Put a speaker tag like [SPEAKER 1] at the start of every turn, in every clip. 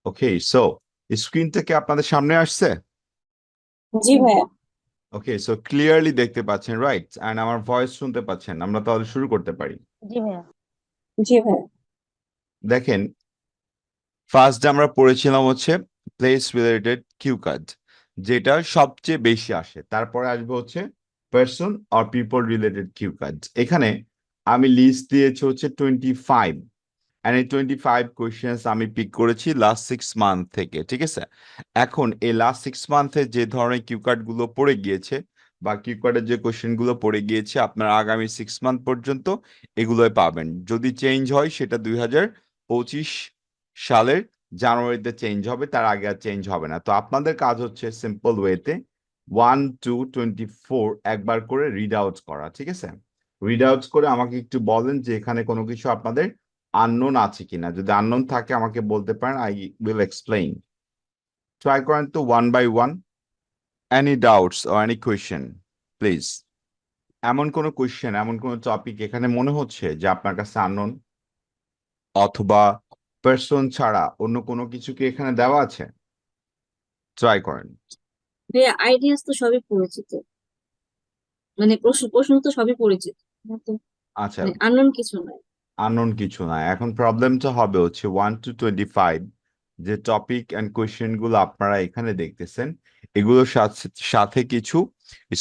[SPEAKER 1] ওকে, so স্ক্রিনটা কি আপনাদের সামনে আসছে?
[SPEAKER 2] জি ভাইয়া।
[SPEAKER 1] ওকে, সো ক্লিয়ারলি দেখতে পাচ্ছেন, রাইট? এন্ড আমার ভয়েস শুনতে পাচ্ছেন? আমরা তাহলে শুরু করতে পারি।
[SPEAKER 2] জি ভাইয়া। জি ভাইয়া।
[SPEAKER 1] দেখেন, ফার্স্ট আমরা পড়েছিলাম হচ্ছে প্লেস রিলেটেড কিউ কার্ড, যেটা সবচেয়ে বেশি আসে। তারপরে আসবে হচ্ছে person or people related Q card. এখানে আমি লিস্ট দিয়েছি হচ্ছে 25, এন্ড এই 25 কোয়েশ্চেন্স আমি পিক করেছি লাস্ট 6 মান্থ থেকে, ঠিক আছে? এখন এই লাস্ট 6 মান্থে যে ধরনের কিউ কার্ড গুলো পড়ে গিয়েছে বা কিউ কার্ডের যে কোয়েশ্চেন গুলো পড়ে গিয়েছে, আপনার আগামী 6 মান্থ পর্যন্ত এগুলোই পাবেন। যদি চেঞ্জ হয় সেটা 2025 সালের জানুয়ারিতে চেঞ্জ হবে, তার আগে আর চেঞ্জ হবে না। তো আপনাদের কাজ হচ্ছে সিম্পল ওয়েতে 1 to 24 একবার করে রিড আউট করা, ঠিক আছে? রিড আউট করে আমাকে একটু বলেন যে এখানে কোনো কিছু আপনাদের আননোন আছে কিনা। যদি আননোন থাকে আমাকে বলতে পারেন, আই উইল এক্সপ্লেইন। ট্রাই করেন তো one by one. Any doubts or any question please. এমন কোনো কোয়েশ্চেন, এমন কোনো টপিক এখানে মনে হচ্ছে যে আপনার কাছে আননোন, অথবা পার্সন ছাড়া অন্য কোনো কিছু কি এখানে দেওয়া আছে? ট্রাই করেন।
[SPEAKER 2] ভাইয়া আইডিয়াস তো সবই পরিচিত, মানে প্রশ্ন প্রশ্ন তো সবই পরিচিত, তো
[SPEAKER 1] আচ্ছা,
[SPEAKER 2] মানে আননোন কিছু নয়।
[SPEAKER 1] আননোন কিছু না। এখন প্রবলেমটা হবে হচ্ছে 1 to 25, যে টপিক অ্যান্ড কোয়েশ্চেন গুলো আপনারা এখানে দেখতেছেন, এগুলোর সাথে সাথে কিছু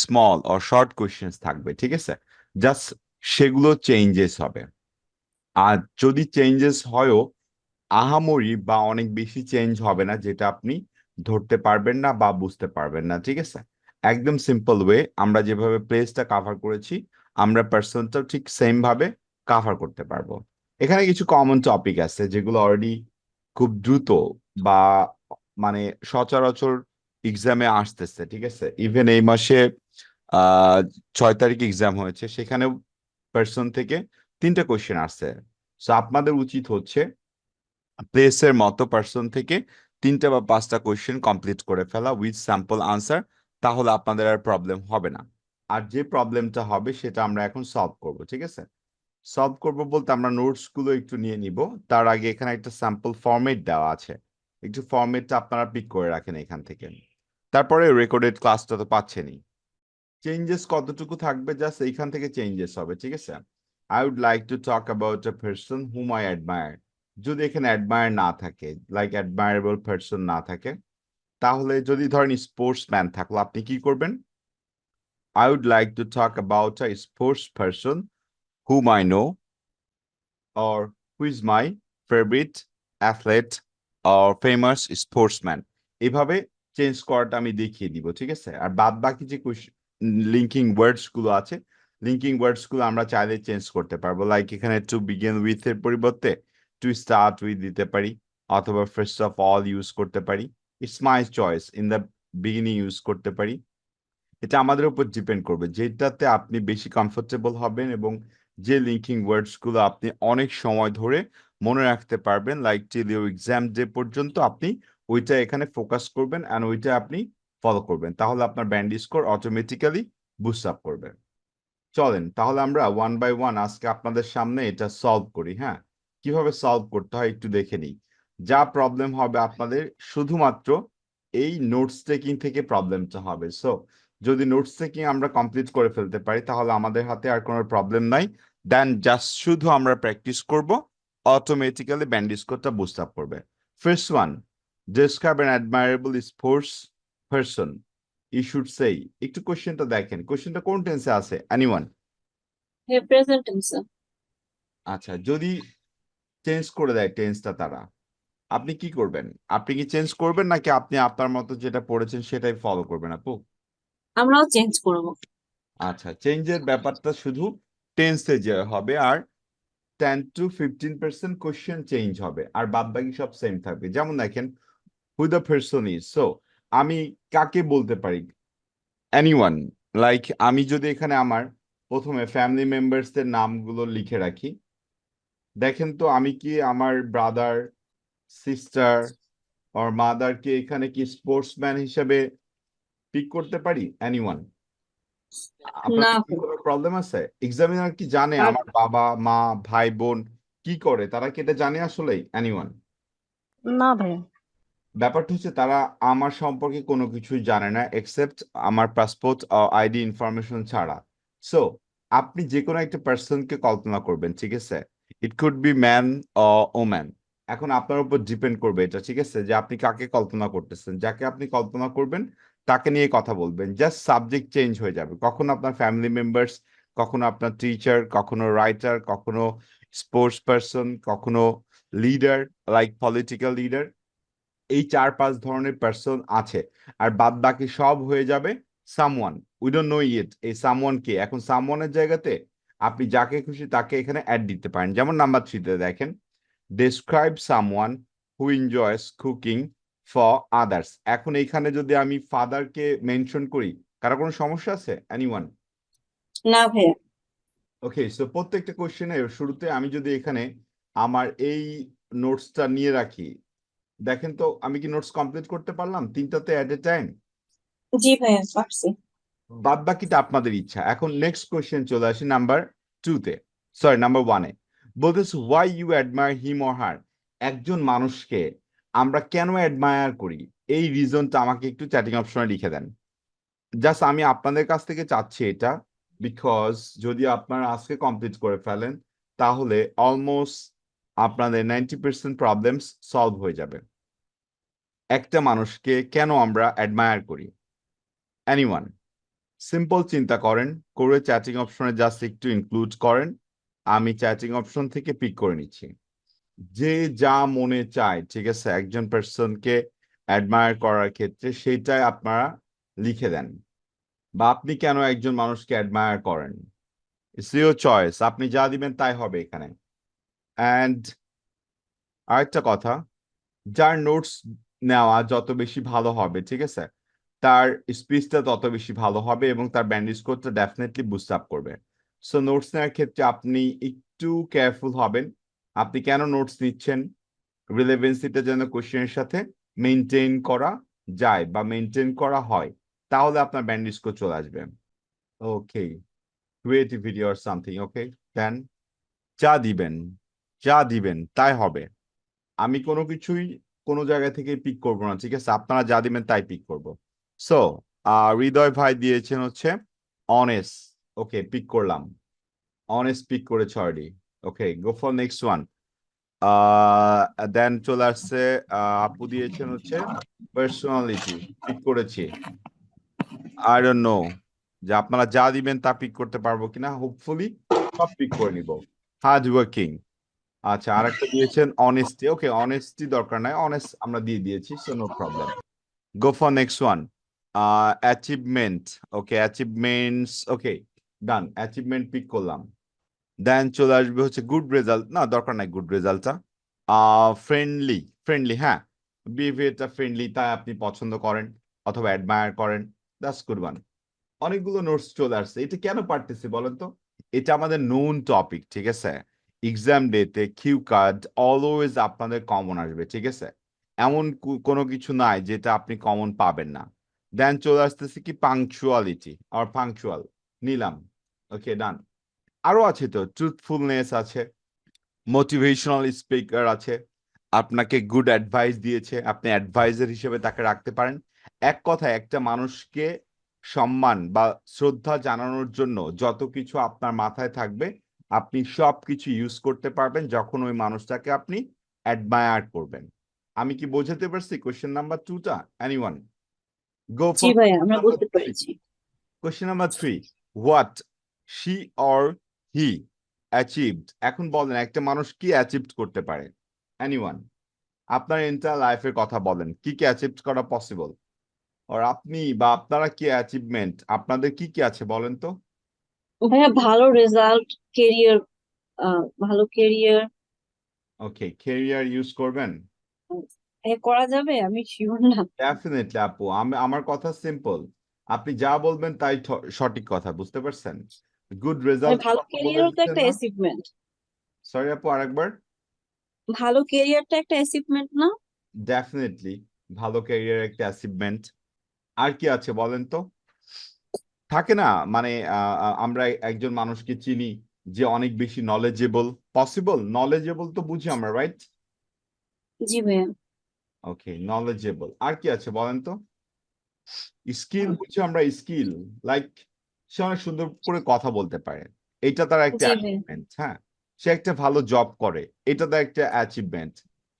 [SPEAKER 1] স্মল অর শর্ট কোয়েশ্চেন্স থাকবে, ঠিক আছে? জাস্ট সেগুলো চেঞ্জেস হবে। আর যদি চেঞ্জেস হয়ও, আহামরি বা অনেক বেশি চেঞ্জ হবে না, যেটা আপনি ধরতে পারবেন না বা বুঝতে পারবেন না, ঠিক আছে? একদম সিম্পল ওয়ে, আমরা যেভাবে প্লেসটা কাভার করেছি, আমরা পার্সনটাও ঠিক সেম ভাবে কাভার করতে পারবো। এখানে কিছু কমন টপিক আছে যেগুলো অলরেডি খুব দ্রুত বা মানে সচরাচর এক্সামে আসতেছে, ঠিক আছে? ইভেন এই মাসে 6 তারিখ এক্সাম হয়েছে, সেখানেও পার্সন থেকে 3টে কোয়েশ্চেন আসছে। সো আপনাদের উচিত হচ্ছে প্লেসের মতো পার্সন থেকে 3টে বা 5টা কোয়েশ্চেন কমপ্লিট করে ফেলা উইথ স্যাম্পল আনসার। তাহলে আপনাদের আর প্রবলেম হবে না। আর যে প্রবলেমটা হবে সেটা আমরা এখন সলভ করব, ঠিক আছে? সলভ করব বলতে আমরা নোটস গুলো একটু নিয়ে নিব। তার আগে এখানে একটা স্যাম্পল ফরম্যাট দেওয়া আছে, একটু ফরম্যাটটা আপনারা পিক করে রাখেন এখান থেকে। তারপরে রেকর্ডেড ক্লাসটা তো পাচ্ছেনই। চেঞ্জেস কতটুকু থাকবে, জাস্ট এইখান থেকে চেঞ্জেস হবে, ঠিক আছে? I would like to talk about a person hmm I admire. যদি এখানে অ্যাডমায়ার না থাকে, লাইক অ্যাডমায়ারেবল পার্সন না থাকে, তাহলে যদি ধরেন স্পোর্টসম্যান থাকলো, আপনি কি করবেন? I would like to talk about a sports person hmm I know, or who is my favourite athlete or famous sportsman. এভাবে চেঞ্জ করাটা আমি দেখিয়ে দিব, ঠিক আছে? আর বাদ বাকি যে লিঙ্কিং ওয়ার্ডস গুলো আছে, লিঙ্কিং ওয়ার্ডস গুলো আমরা চাইলে চেঞ্জ করতে পারবো। লাইক এখানে টু বিগিন উইথ এর পরিবর্তে টু স্টার্ট উইথ দিতে পারি, অথবা ফার্স্ট অফ অল ইউজ করতে পারি। It's my choice, in the beginning use করতে পারি। এটা আমাদের উপর ডিপেন্ড করবে যেটাতে আপনি বেশি কমফোর্টেবল হবেন, এবং যে লিঙ্কিং ওয়ার্ডস গুলো আপনি অনেক সময় ধরে মনে রাখতে পারবেন, like till your exam day পর্যন্ত আপনি ওইটা এখানে ফোকাস করবেন অ্যান্ড ওইটা আপনি ফলো করবেন। তাহলে আপনার band score automatically boost up করবে। চলেন তাহলে আমরা ওয়ান বাই ওয়ান আজকে আপনাদের সামনে এটা সলভ করি। হ্যাঁ, কিভাবে সলভ করতে হয় একটু দেখে নিই। যা প্রবলেম হবে আপনাদের, শুধুমাত্র এই নোটস টেকিং থেকে প্রবলেমটা হবে। সো যদি নোটস টেকিং আমরা কমপ্লিট করে ফেলতে পারি, তাহলে আমাদের হাতে আর কোনো প্রবলেম নাই। দেন জাস্ট শুধু আমরা প্র্যাকটিস করব, অটোমেটিক্যালি ব্যান্ড স্কোরটা বুস্ট আপ করবে। First one, describe an admirable sports person. You should say. একটু কোশ্চেনটা দেখেন, কোশ্চেনটা কোন টেন্সে আছে? এনিওয়ান?
[SPEAKER 2] হ্যাঁ, প্রেজেন্ট টেন্স।
[SPEAKER 1] আচ্ছা, যদি চেঞ্জ করে দেয় টেন্সটা তারা, আপনি কি করবেন? আপনি কি চেঞ্জ করবেন, নাকি আপনি আপনার মতো যেটা পড়েছেন সেটাই ফলো করবেন আপু?
[SPEAKER 2] আমরাও চেঞ্জ করব।
[SPEAKER 1] আচ্ছা, চেঞ্জের ব্যাপারটা শুধু টেন্সে যে হবে, আর 10 to 15% কোশ্চেন চেঞ্জ হবে, আর বাদ বাকি সব সেম থাকবে। যেমন দেখেন, হু দ্য পারসন ইজ। সো আমি কাকে বলতে পারি? এনিওয়ান। লাইক আমি যদি এখানে আমার প্রথমে ফ্যামিলি মেম্বার্সদের নামগুলো লিখে রাখি, দেখেন তো আমি কি আমার ব্রাদার, সিস্টার আর মাদারকে এখানে কি স্পোর্টসম্যান হিসেবে পিক করতে পারি? এনিওয়ান?
[SPEAKER 2] না
[SPEAKER 1] আপনাদের কি
[SPEAKER 2] ভাই।
[SPEAKER 1] কোনো প্রবলেম আছে? এক্সামিনার কি জানে আমার বাবা মা ভাই বোন কি করে? তারা কি এটা জানে আসলে? এনিওয়ান?
[SPEAKER 2] না ভাই।
[SPEAKER 1] ব্যাপারটা হচ্ছে তারা আমার সম্পর্কে কোনো কিছুই জানে না এক্সেপ্ট আমার পাসপোর্ট আইডি ইনফরমেশন ছাড়া। সো আপনি যে কোনো একটা পার্সনকে কল্পনা করবেন, ঠিক আছে? It could be man woman. এখন আপনার উপর ডিপেন্ড করবে এটা, ঠিক আছে, যে আপনি কাকে কল্পনা করতেছেন। যাকে আপনি কল্পনা করবেন তাকে নিয়ে কথা বলবেন, জাস্ট সাবজেক্ট চেঞ্জ হয়ে যাবে। কখনো আপনার ফ্যামিলি মেম্বার্স, কখনো আপনার টিচার, কখনো রাইটার, কখনো স্পোর্টস পার্সন, কখনো লিডার, লাইক পলিটিক্যাল লিডার। এই 4-5 ধরনের পার্সন আছে, আর বাদ বাকি সব হয়ে যাবে সামওয়ান। উই ডোন্ট নো ইট এই সামওয়ান কে। এখন সামওয়ানের জায়গাতে আপনি যাকে খুশি তাকে এখানে অ্যাড দিতে পারেন। যেমন নাম্বার 3-তে দেখেন, describe someone who enjoys cooking for others. এখন এইখানে যদি আমি ফাদারকে মেনশন করি, কারো কোনো সমস্যা আছে? এনিওয়ান?
[SPEAKER 2] না ভাইয়া।
[SPEAKER 1] ওকে, সো প্রত্যেকটা কোশ্চেনের শুরুতে আমি যদি এখানে আমার এই নোটসটা নিয়ে রাখি, দেখেন তো আমি কি নোটস কমপ্লিট করতে পারলাম 3টাতে এট এ টাইম?
[SPEAKER 2] জি ভাইয়া পারছি।
[SPEAKER 1] বাদ বাকিটা আপনাদের ইচ্ছা। এখন নেক্সট কোশ্চেন চলে আসি নাম্বার 2-তে, সরি নাম্বার 1-এ। বলতেছে why you admire him or her. একজন মানুষকে আমরা কেন অ্যাডমায়ার করি, এই রিজনটা আমাকে একটু চ্যাটিং অপশনে লিখে দেন। জাস্ট আমি আপনাদের কাছ থেকে চাচ্ছি এটা, বিকজ যদি আপনারা আজকে কমপ্লিট করে ফেলেন তাহলে অলমোস্ট আপনাদের 90% প্রবলেমস সলভ হয়ে যাবে। একটা মানুষকে কেন আমরা অ্যাডমায়ার করি? এনিওয়ান? সিম্পল চিন্তা করেন, করে চ্যাটিং অপশনে জাস্ট একটু ইনক্লুড করেন। আমি চ্যাটিং অপশন থেকে পিক করে নিচ্ছি। যে যা মনে চায়, ঠিক আছে, একজন পার্সনকে অ্যাডমায়ার করার ক্ষেত্রে সেটাই আপনারা লিখে দেন, বা আপনি কেন একজন মানুষকে অ্যাডমায়ার করেন। ইটস ইউর চয়েস, আপনি যা দিবেন তাই হবে এখানে। অ্যান্ড আরেকটা কথা, যার নোটস নেওয়া যত বেশি ভালো হবে, ঠিক আছে, তার স্পিচটা তত বেশি ভালো হবে এবং তার ব্যান্ড স্কোরটা ডেফিনেটলি বুস্ট আপ করবে। সো নোটস নেওয়ার ক্ষেত্রে আপনি একটু কেয়ারফুল হবেন। আপনি কেন নোটস নিচ্ছেন, রিলেভেন্সিটা যেন কোশ্চেনের সাথে মেনটেন করা যায় বা মেনটেন করা হয়, তাহলে আপনার ব্যান্ড স্কোর চলে আসবে। ওকে, ক্রিয়েটিভিটি অর সামথিং। ওকে, দেন যা দিবেন, যা দিবেন তাই হবে। আমি কোনো কিছুই কোনো জায়গা থেকে পিক করবো না, ঠিক আছে? আপনারা যা দিবেন তাই পিক করব। সো হৃদয় ভাই দিয়েছেন হচ্ছে অনেস্ট। ওকে, পিক করলাম, অনেস্ট পিক করেছে already. Okay, go for next one. Then চলে আসছে আপু দিয়েছেন হচ্ছে পার্সোনালিটি, পিক করেছি। আই ডোন্ট নো যে আপনারা যা দিবেন তা পিক করতে পারবো কিনা, হোপফুলি সব পিক করে নিব। Hard working. আচ্ছা, আরেকটা দিয়েছেন অনেস্টি। ওকে, অনেস্টি দরকার নাই, অনেস্ট আমরা দিয়ে দিয়েছি, so no problem. Go for next one. Achievement. Okay, achievements. Okay, done, achievement pick করলাম। দেন চলে আসবে হচ্ছে গুড রেজাল্ট। না, দরকার নাই গুড রেজাল্টটা। ফ্রেন্ডলি, ফ্রেন্ডলি, হ্যাঁ, বিহেভিয়ারটা ফ্রেন্ডলি, তাই আপনি পছন্দ করেন অথবা অ্যাডমায়ার করেন। That's good one. অনেকগুলো নোটস চলে আসছে। এটা কেন পারতেছি বলেন তো? এটা আমাদের নোন টপিক, ঠিক আছে? এক্সাম ডেতে কিউ কার্ড অলওয়েজ আপনাদের কমন আসবে, ঠিক আছে? এমন কোনো কিছু নাই যেটা আপনি কমন পাবেন না। দেন চলে আসতেছে কি পাংচুয়ালিটি আর পাংচুয়াল, নিলাম। ওকে, ডান। আরো আছে তো, ট্রুথফুলনেস আছে, মোটিভেশনাল স্পিকার আছে, আপনাকে গুড অ্যাডভাইস দিয়েছে, আপনি অ্যাডভাইজার হিসেবে তাকে রাখতে পারেন। এক কথায় একটা মানুষকে সম্মান বা শ্রদ্ধা জানানোর জন্য যত কিছু আপনার মাথায় থাকবে আপনি সব কিছু ইউজ করতে পারবেন যখন ওই মানুষটাকে আপনি অ্যাডমায়ার করবেন। আমি কি বোঝাতে পারছি কোশ্চেন নাম্বার 2টা? এনিওয়ান? গো
[SPEAKER 2] জি
[SPEAKER 1] ফর
[SPEAKER 2] ভাইয়া আমরা
[SPEAKER 1] নাম্বার
[SPEAKER 2] বুঝতে
[SPEAKER 1] 3।
[SPEAKER 2] পেরেছি।
[SPEAKER 1] Question number 3, what she or he achieved. এখন বলেন একটা মানুষ কি অ্যাচিভড করতে পারে? এনিওয়ান? আপনার এন্টার লাইফের কথা বলেন, কি কি অ্যাচিভ করা পসিবল, আর আপনি বা আপনারা কি অ্যাচিভমেন্ট আপনাদের কি কি আছে বলেন তো?
[SPEAKER 2] ভাইয়া ভালো রেজাল্ট, কেরিয়ার, ভালো কেরিয়ার
[SPEAKER 1] ওকে, ক্যারিয়ার ইউজ করবেন।
[SPEAKER 2] করা যাবে, আমি শিওর না।
[SPEAKER 1] ডেফিনেটলি আপু, আমার কথা সিম্পল, আপনি যা বলবেন তাই সঠিক কথা, বুঝতে পারছেন? গুড
[SPEAKER 2] মানে
[SPEAKER 1] রেজাল্ট
[SPEAKER 2] ভালো
[SPEAKER 1] কথা বলে
[SPEAKER 2] কেরিয়ারও তো
[SPEAKER 1] দিচ্ছেন
[SPEAKER 2] একটা
[SPEAKER 1] না?
[SPEAKER 2] অ্যাচিভমেন্ট।
[SPEAKER 1] সরি আপু, আরেকবার।
[SPEAKER 2] ভালো কেরিয়ারটা একটা অ্যাচিভমেন্ট না?
[SPEAKER 1] ডেফিনেটলি ভালো ক্যারিয়ার একটা অ্যাচিভমেন্ট। আর কি আছে বলেন তো? থাকে না, মানে আমরা একজন মানুষকে চিনি যে অনেক বেশি নলেজেবল, পসিবল নলেজেবল তো বুঝি আমরা, রাইট?
[SPEAKER 2] জি ভাইয়া।
[SPEAKER 1] ওকে, নলেজেবল। আর কি আছে বলেন তো? স্কিল বুঝছি আমরা, স্কিল লাইক সে অনেক সুন্দর করে কথা বলতে পারে, এটা তার একটা
[SPEAKER 2] জি ভাইয়া।
[SPEAKER 1] অ্যাচিভমেন্ট। হ্যাঁ, সে একটা ভালো জব করে, এটা তার একটা অ্যাচিভমেন্ট।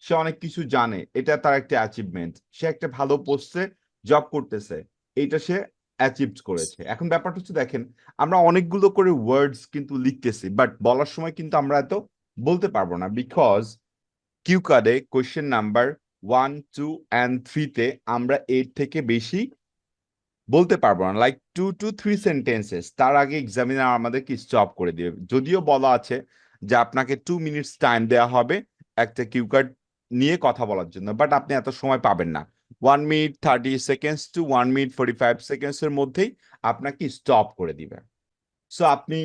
[SPEAKER 1] সে অনেক কিছু জানে, এটা তার একটা অ্যাচিভমেন্ট। সে একটা ভালো পোস্টে জব করতেছে, এইটা সে অ্যাচিভ করেছে। এখন ব্যাপারটা হচ্ছে দেখেন, আমরা অনেকগুলো করে ওয়ার্ডস কিন্তু লিখতেছি, বাট বলার সময় কিন্তু আমরা এত বলতে পারবো না, বিকজ কিউ কার্ডে কোয়েশ্চেন নাম্বার 1, 2 and 3-তে আমরা 8 থেকে বেশি বলতে পারবো না, লাইক 2 to 3 সেন্টেন্সেস। তার আগে এক্সামিনার আমাদেরকে স্টপ করে দিবে। যদিও বলা আছে যে আপনাকে 2 মিনিটস টাইম দেওয়া হবে একটা কিউ কার্ড নিয়ে কথা বলার জন্য, বাট আপনি এত সময় পাবেন না। 1 minute 30 seconds two 1 minute 45 seconds এর মধ্যেই আপনাকে স্টপ করে দিবে। সো আপনি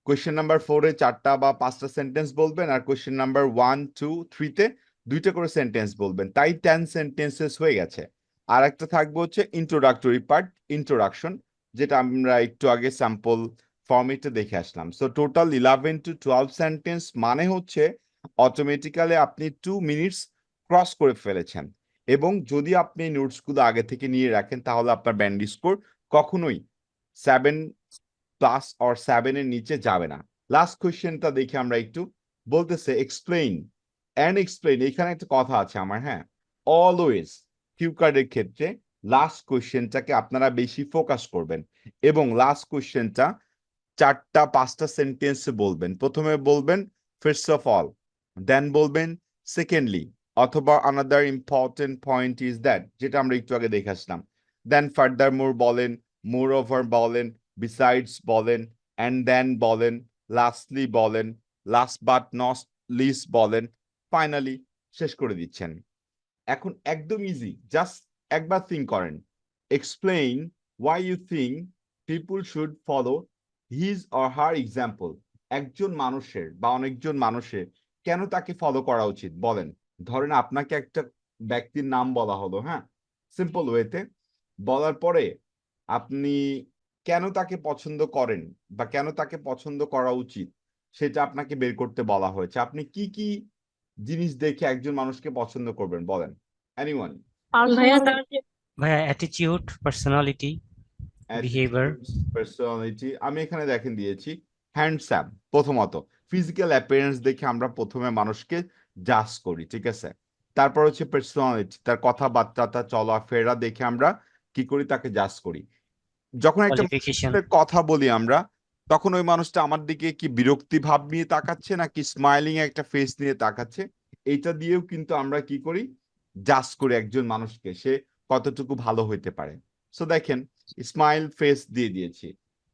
[SPEAKER 1] কোয়েশ্চেন নাম্বার 4-এ 4টা বা 5টা সেন্টেন্স বলবেন, আর কোয়েশ্চেন নাম্বার 1, 2, 3-তে 2টা করে সেন্টেন্স বলবেন, তাই 10 সেন্টেন্সেস হয়ে গেছে। আর একটা থাকবে হচ্ছে ইন্ট্রোডাক্টরি পার্ট, ইন্ট্রোডাকশন, যেটা আমরা একটু আগে স্যাম্পল ফর্মেটে দেখে আসলাম। সো টোটাল 11 to 12 সেন্টেন্স, মানে হচ্ছে অটোমেটিক্যালি আপনি 2 মিনিটস ক্রস করে ফেলেছেন। এবং যদি আপনি নোটসগুলো আগে থেকে নিয়ে রাখেন, তাহলে আপনার ব্যান্ড স্কোর কখনোই 7+or 7-এর নিচে যাবে না। লাস্ট কোয়েশ্চেনটা দেখে আমরা একটু, বলতেছে এক্সপ্লেইন অ্যান্ড এক্সপ্লেইন। এখানে একটা কথা আছে আমার, হ্যাঁ, অলওয়েজ কিউ কার্ডের ক্ষেত্রে লাস্ট কোয়েশ্চেনটাকে আপনারা বেশি ফোকাস করবেন, এবং লাস্ট কোয়েশ্চেনটা 4টা 5টা সেন্টেন্সে বলবেন। প্রথমে বলবেন ফার্স্ট অফ অল, দেন বলবেন সেকেন্ডলি, অথবা another important point is that, যেটা আমরা একটু আগে দেখে আসলাম। দেন ফার্দার মোর বলেন, মোর ওভার বলেন, বিসাইডস বলেন, অ্যান্ড দেন বলেন, লাস্টলি বলেন, লাস্ট বাট নট লিস্ট বলেন, ফাইনালি শেষ করে দিচ্ছেন। এখন একদম ইজি, জাস্ট একবার থিঙ্ক করেন, explain why you think people should follow his or her example. একজন মানুষের বা অনেকজন মানুষের কেন তাকে ফলো করা উচিত বলেন। ধরেন আপনাকে একটা ব্যক্তির নাম বলা হলো, হ্যাঁ, সিম্পল ওয়েতে বলার পরে আপনি কেন তাকে পছন্দ করেন বা কেন তাকে পছন্দ করা উচিত সেটা আপনাকে বের করতে বলা হয়েছে। আপনি কি কি জিনিস দেখে একজন মানুষকে পছন্দ করবেন বলেন, এনিওয়ান?
[SPEAKER 2] ভাইয়া তার যে
[SPEAKER 3] ভাইয়া attitude, personality, behaviour.
[SPEAKER 1] Attitudes, personality. আমি এখানে দেখেন দিয়েছি হ্যান্ডসাম। প্রথমত ফিজিক্যাল অ্যাপিয়ারেন্স দেখে আমরা প্রথমে মানুষকে জাজ করি, ঠিক আছে? তারপর হচ্ছে পার্সোনালিটি, তার কথাবার্তা, তার চলাফেরা দেখে আমরা কি করি, তাকে জাজ করি। যখন একটা
[SPEAKER 3] কোয়ালিফিকেশন।
[SPEAKER 1] মানুষের কথা বলি আমরা, তখন ওই মানুষটা আমার দিকে কি বিরক্তি ভাব নিয়ে তাকাচ্ছে নাকি স্মাইলিং একটা ফেস নিয়ে তাকাচ্ছে, এইটা দিয়েও কিন্তু আমরা কি করি, জাজ করি একজন মানুষকে সে কতটুকু ভালো হইতে পারে। সো দেখেন, স্মাইল ফেস দিয়ে দিয়েছি,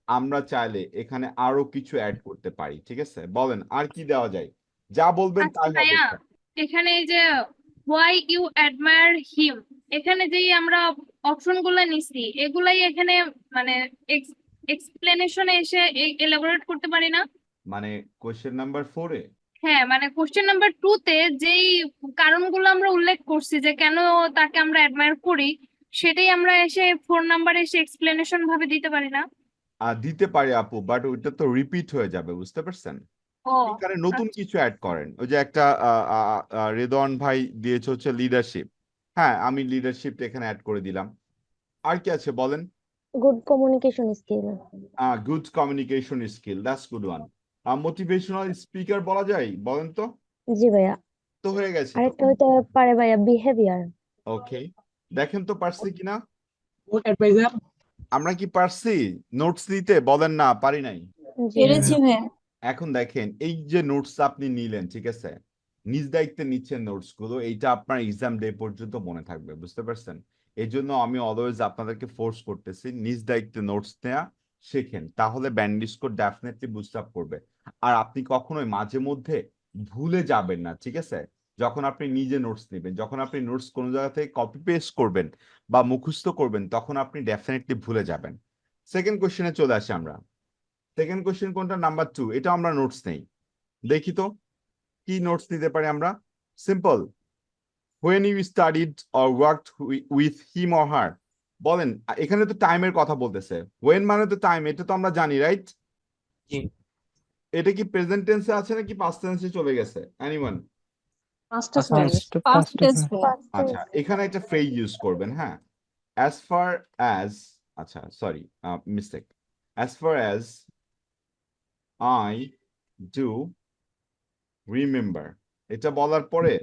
[SPEAKER 1] আমরা চাইলে এখানে আরো কিছু অ্যাড করতে পারি, ঠিক আছে? বলেন আর কি দেওয়া যায়, যা বলবেন
[SPEAKER 4] আচ্ছা
[SPEAKER 1] তাই হবে।
[SPEAKER 4] ভাইয়া, এখানে এই যে হোয়াই ইউ অ্যাডমায়ার হিম, এখানে যেই আমরা অপশন গুলা নিছি এগুলাই এখানে মানে এক্সপ্লেনেশনে এসে এলাবোরেট করতে পারি না?
[SPEAKER 1] মানে কোয়েশ্চেন নাম্বার 4-এ
[SPEAKER 4] হ্যাঁ, মানে কোশ্চেন নাম্বার 2 তে যেই কারণগুলো আমরা উল্লেখ করছি যে কেন তাকে আমরা অ্যাডমায়ার করি, সেটাই আমরা এসে 4 নাম্বারে এসে এক্সপ্লেনেশন ভাবে দিতে পারি না?
[SPEAKER 1] দিতে পারি আপু, বাট ওইটা তো রিপিট হয়ে যাবে, বুঝতে পারছেন?
[SPEAKER 4] ও
[SPEAKER 1] এখানে নতুন
[SPEAKER 4] আচ্ছা।
[SPEAKER 1] কিছু অ্যাড করেন। ওই যে একটা রেদওয়ান ভাই দিয়েছে হচ্ছে লিডারশিপ, হ্যাঁ, আমি লিডারশিপ এখানে অ্যাড করে দিলাম। আর কি আছে বলেন?
[SPEAKER 5] good communication skill.
[SPEAKER 1] Good communication skill, that's good one. Motivational speaker বলা যায়, বলেন তো?
[SPEAKER 5] জি ভাইয়া,
[SPEAKER 1] তো হয়ে গেছে তো।
[SPEAKER 5] আরেকটা হইতে পারে ভাইয়া বিহেভিয়ার।
[SPEAKER 1] ওকে, দেখেন তো পারছি কিনা।
[SPEAKER 6] Good adviser.
[SPEAKER 1] আমরা কি পারছি নোটস দিতে? বলেন না পারি নাই।
[SPEAKER 5] জি
[SPEAKER 2] পেরেছি ভাইয়া।
[SPEAKER 1] এখন দেখেন, এই যে নোটস আপনি নিলেন, ঠিক আছে, নিজ দায়িত্বে নিচ্ছেন নোটস গুলো, এইটা আপনার এক্সাম ডে পর্যন্ত মনে থাকবে, বুঝতে পারছেন? এই জন্য আমি অলওয়েজ আপনাদেরকে ফোর্স করতেছি নিজ দায়িত্বে নোটস নেওয়া শেখেন, তাহলে band score definitely boost up করবে। আর আপনি কখনোই মাঝে মধ্যে ভুলে যাবেন না, ঠিক আছে? যখন আপনি নিজে নোটস নেবেন, যখন আপনি নোটস কোনো জায়গা থেকে কপি পেস্ট করবেন বা মুখস্থ করবেন, তখন আপনি ডেফিনেটলি ভুলে যাবেন। সেকেন্ড কোশ্চেনে চলে আসি আমরা। সেকেন্ড কোশ্চেন কোনটা? নাম্বার 2, এটা আমরা নোটস নেই। দেখি তো কি নোটস নিতে পারি আমরা। Simple, when you studied or worked with him or her. বলেন, এখানে তো টাইমের কথা বলতেছে, হোয়েন মানে তো টাইম, এটা তো আমরা জানি, রাইট?
[SPEAKER 3] জি।
[SPEAKER 1] এটা কি প্রেজেন্ট টেন্সে আছে নাকি পাস্ট টেন্সে চলে গেছে? Anyone?
[SPEAKER 2] Past
[SPEAKER 3] Past
[SPEAKER 2] tense
[SPEAKER 3] tense.
[SPEAKER 2] past tense
[SPEAKER 5] Past
[SPEAKER 1] আচ্ছা
[SPEAKER 5] tense.
[SPEAKER 1] এখানে একটা ফ্রেজ ইউজ করবেন, হ্যাঁ, as far as, আচ্ছা sorry mistake, as far as I do remember, এটা বলার পরে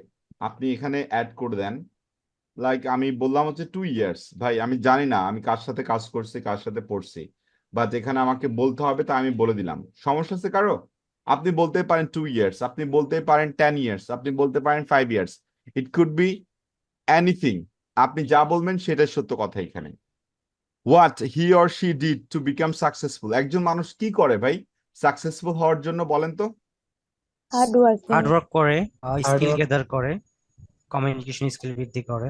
[SPEAKER 1] আপনি এখানে অ্যাড করে দেন, লাইক আমি বললাম হচ্ছে 2 years, ভাই আমি জানি না আমি কার সাথে কাজ করছি কার সাথে পড়ছি, বাট এখানে আমাকে বলতে হবে তাই আমি বলে দিলাম। সমস্যা আছে কারো? আপনি বলতে পারেন 2 years, আপনি বলতে পারেন 10 years, আপনি বলতে পারেন 5 years, it could be anything. আপনি যা বলবেন সেটাই সত্য কথা এখানে। What he or she did to become successful, একজন মানুষ কি করে ভাই সাকসেসফুল হওয়ার জন্য বলেন তো?
[SPEAKER 5] Hard working.
[SPEAKER 3] হার্ড ওয়ার্ক করে, স্কিল
[SPEAKER 6] work.
[SPEAKER 3] গেদার করে, কমিউনিকেশন স্কিল বৃদ্ধি করে,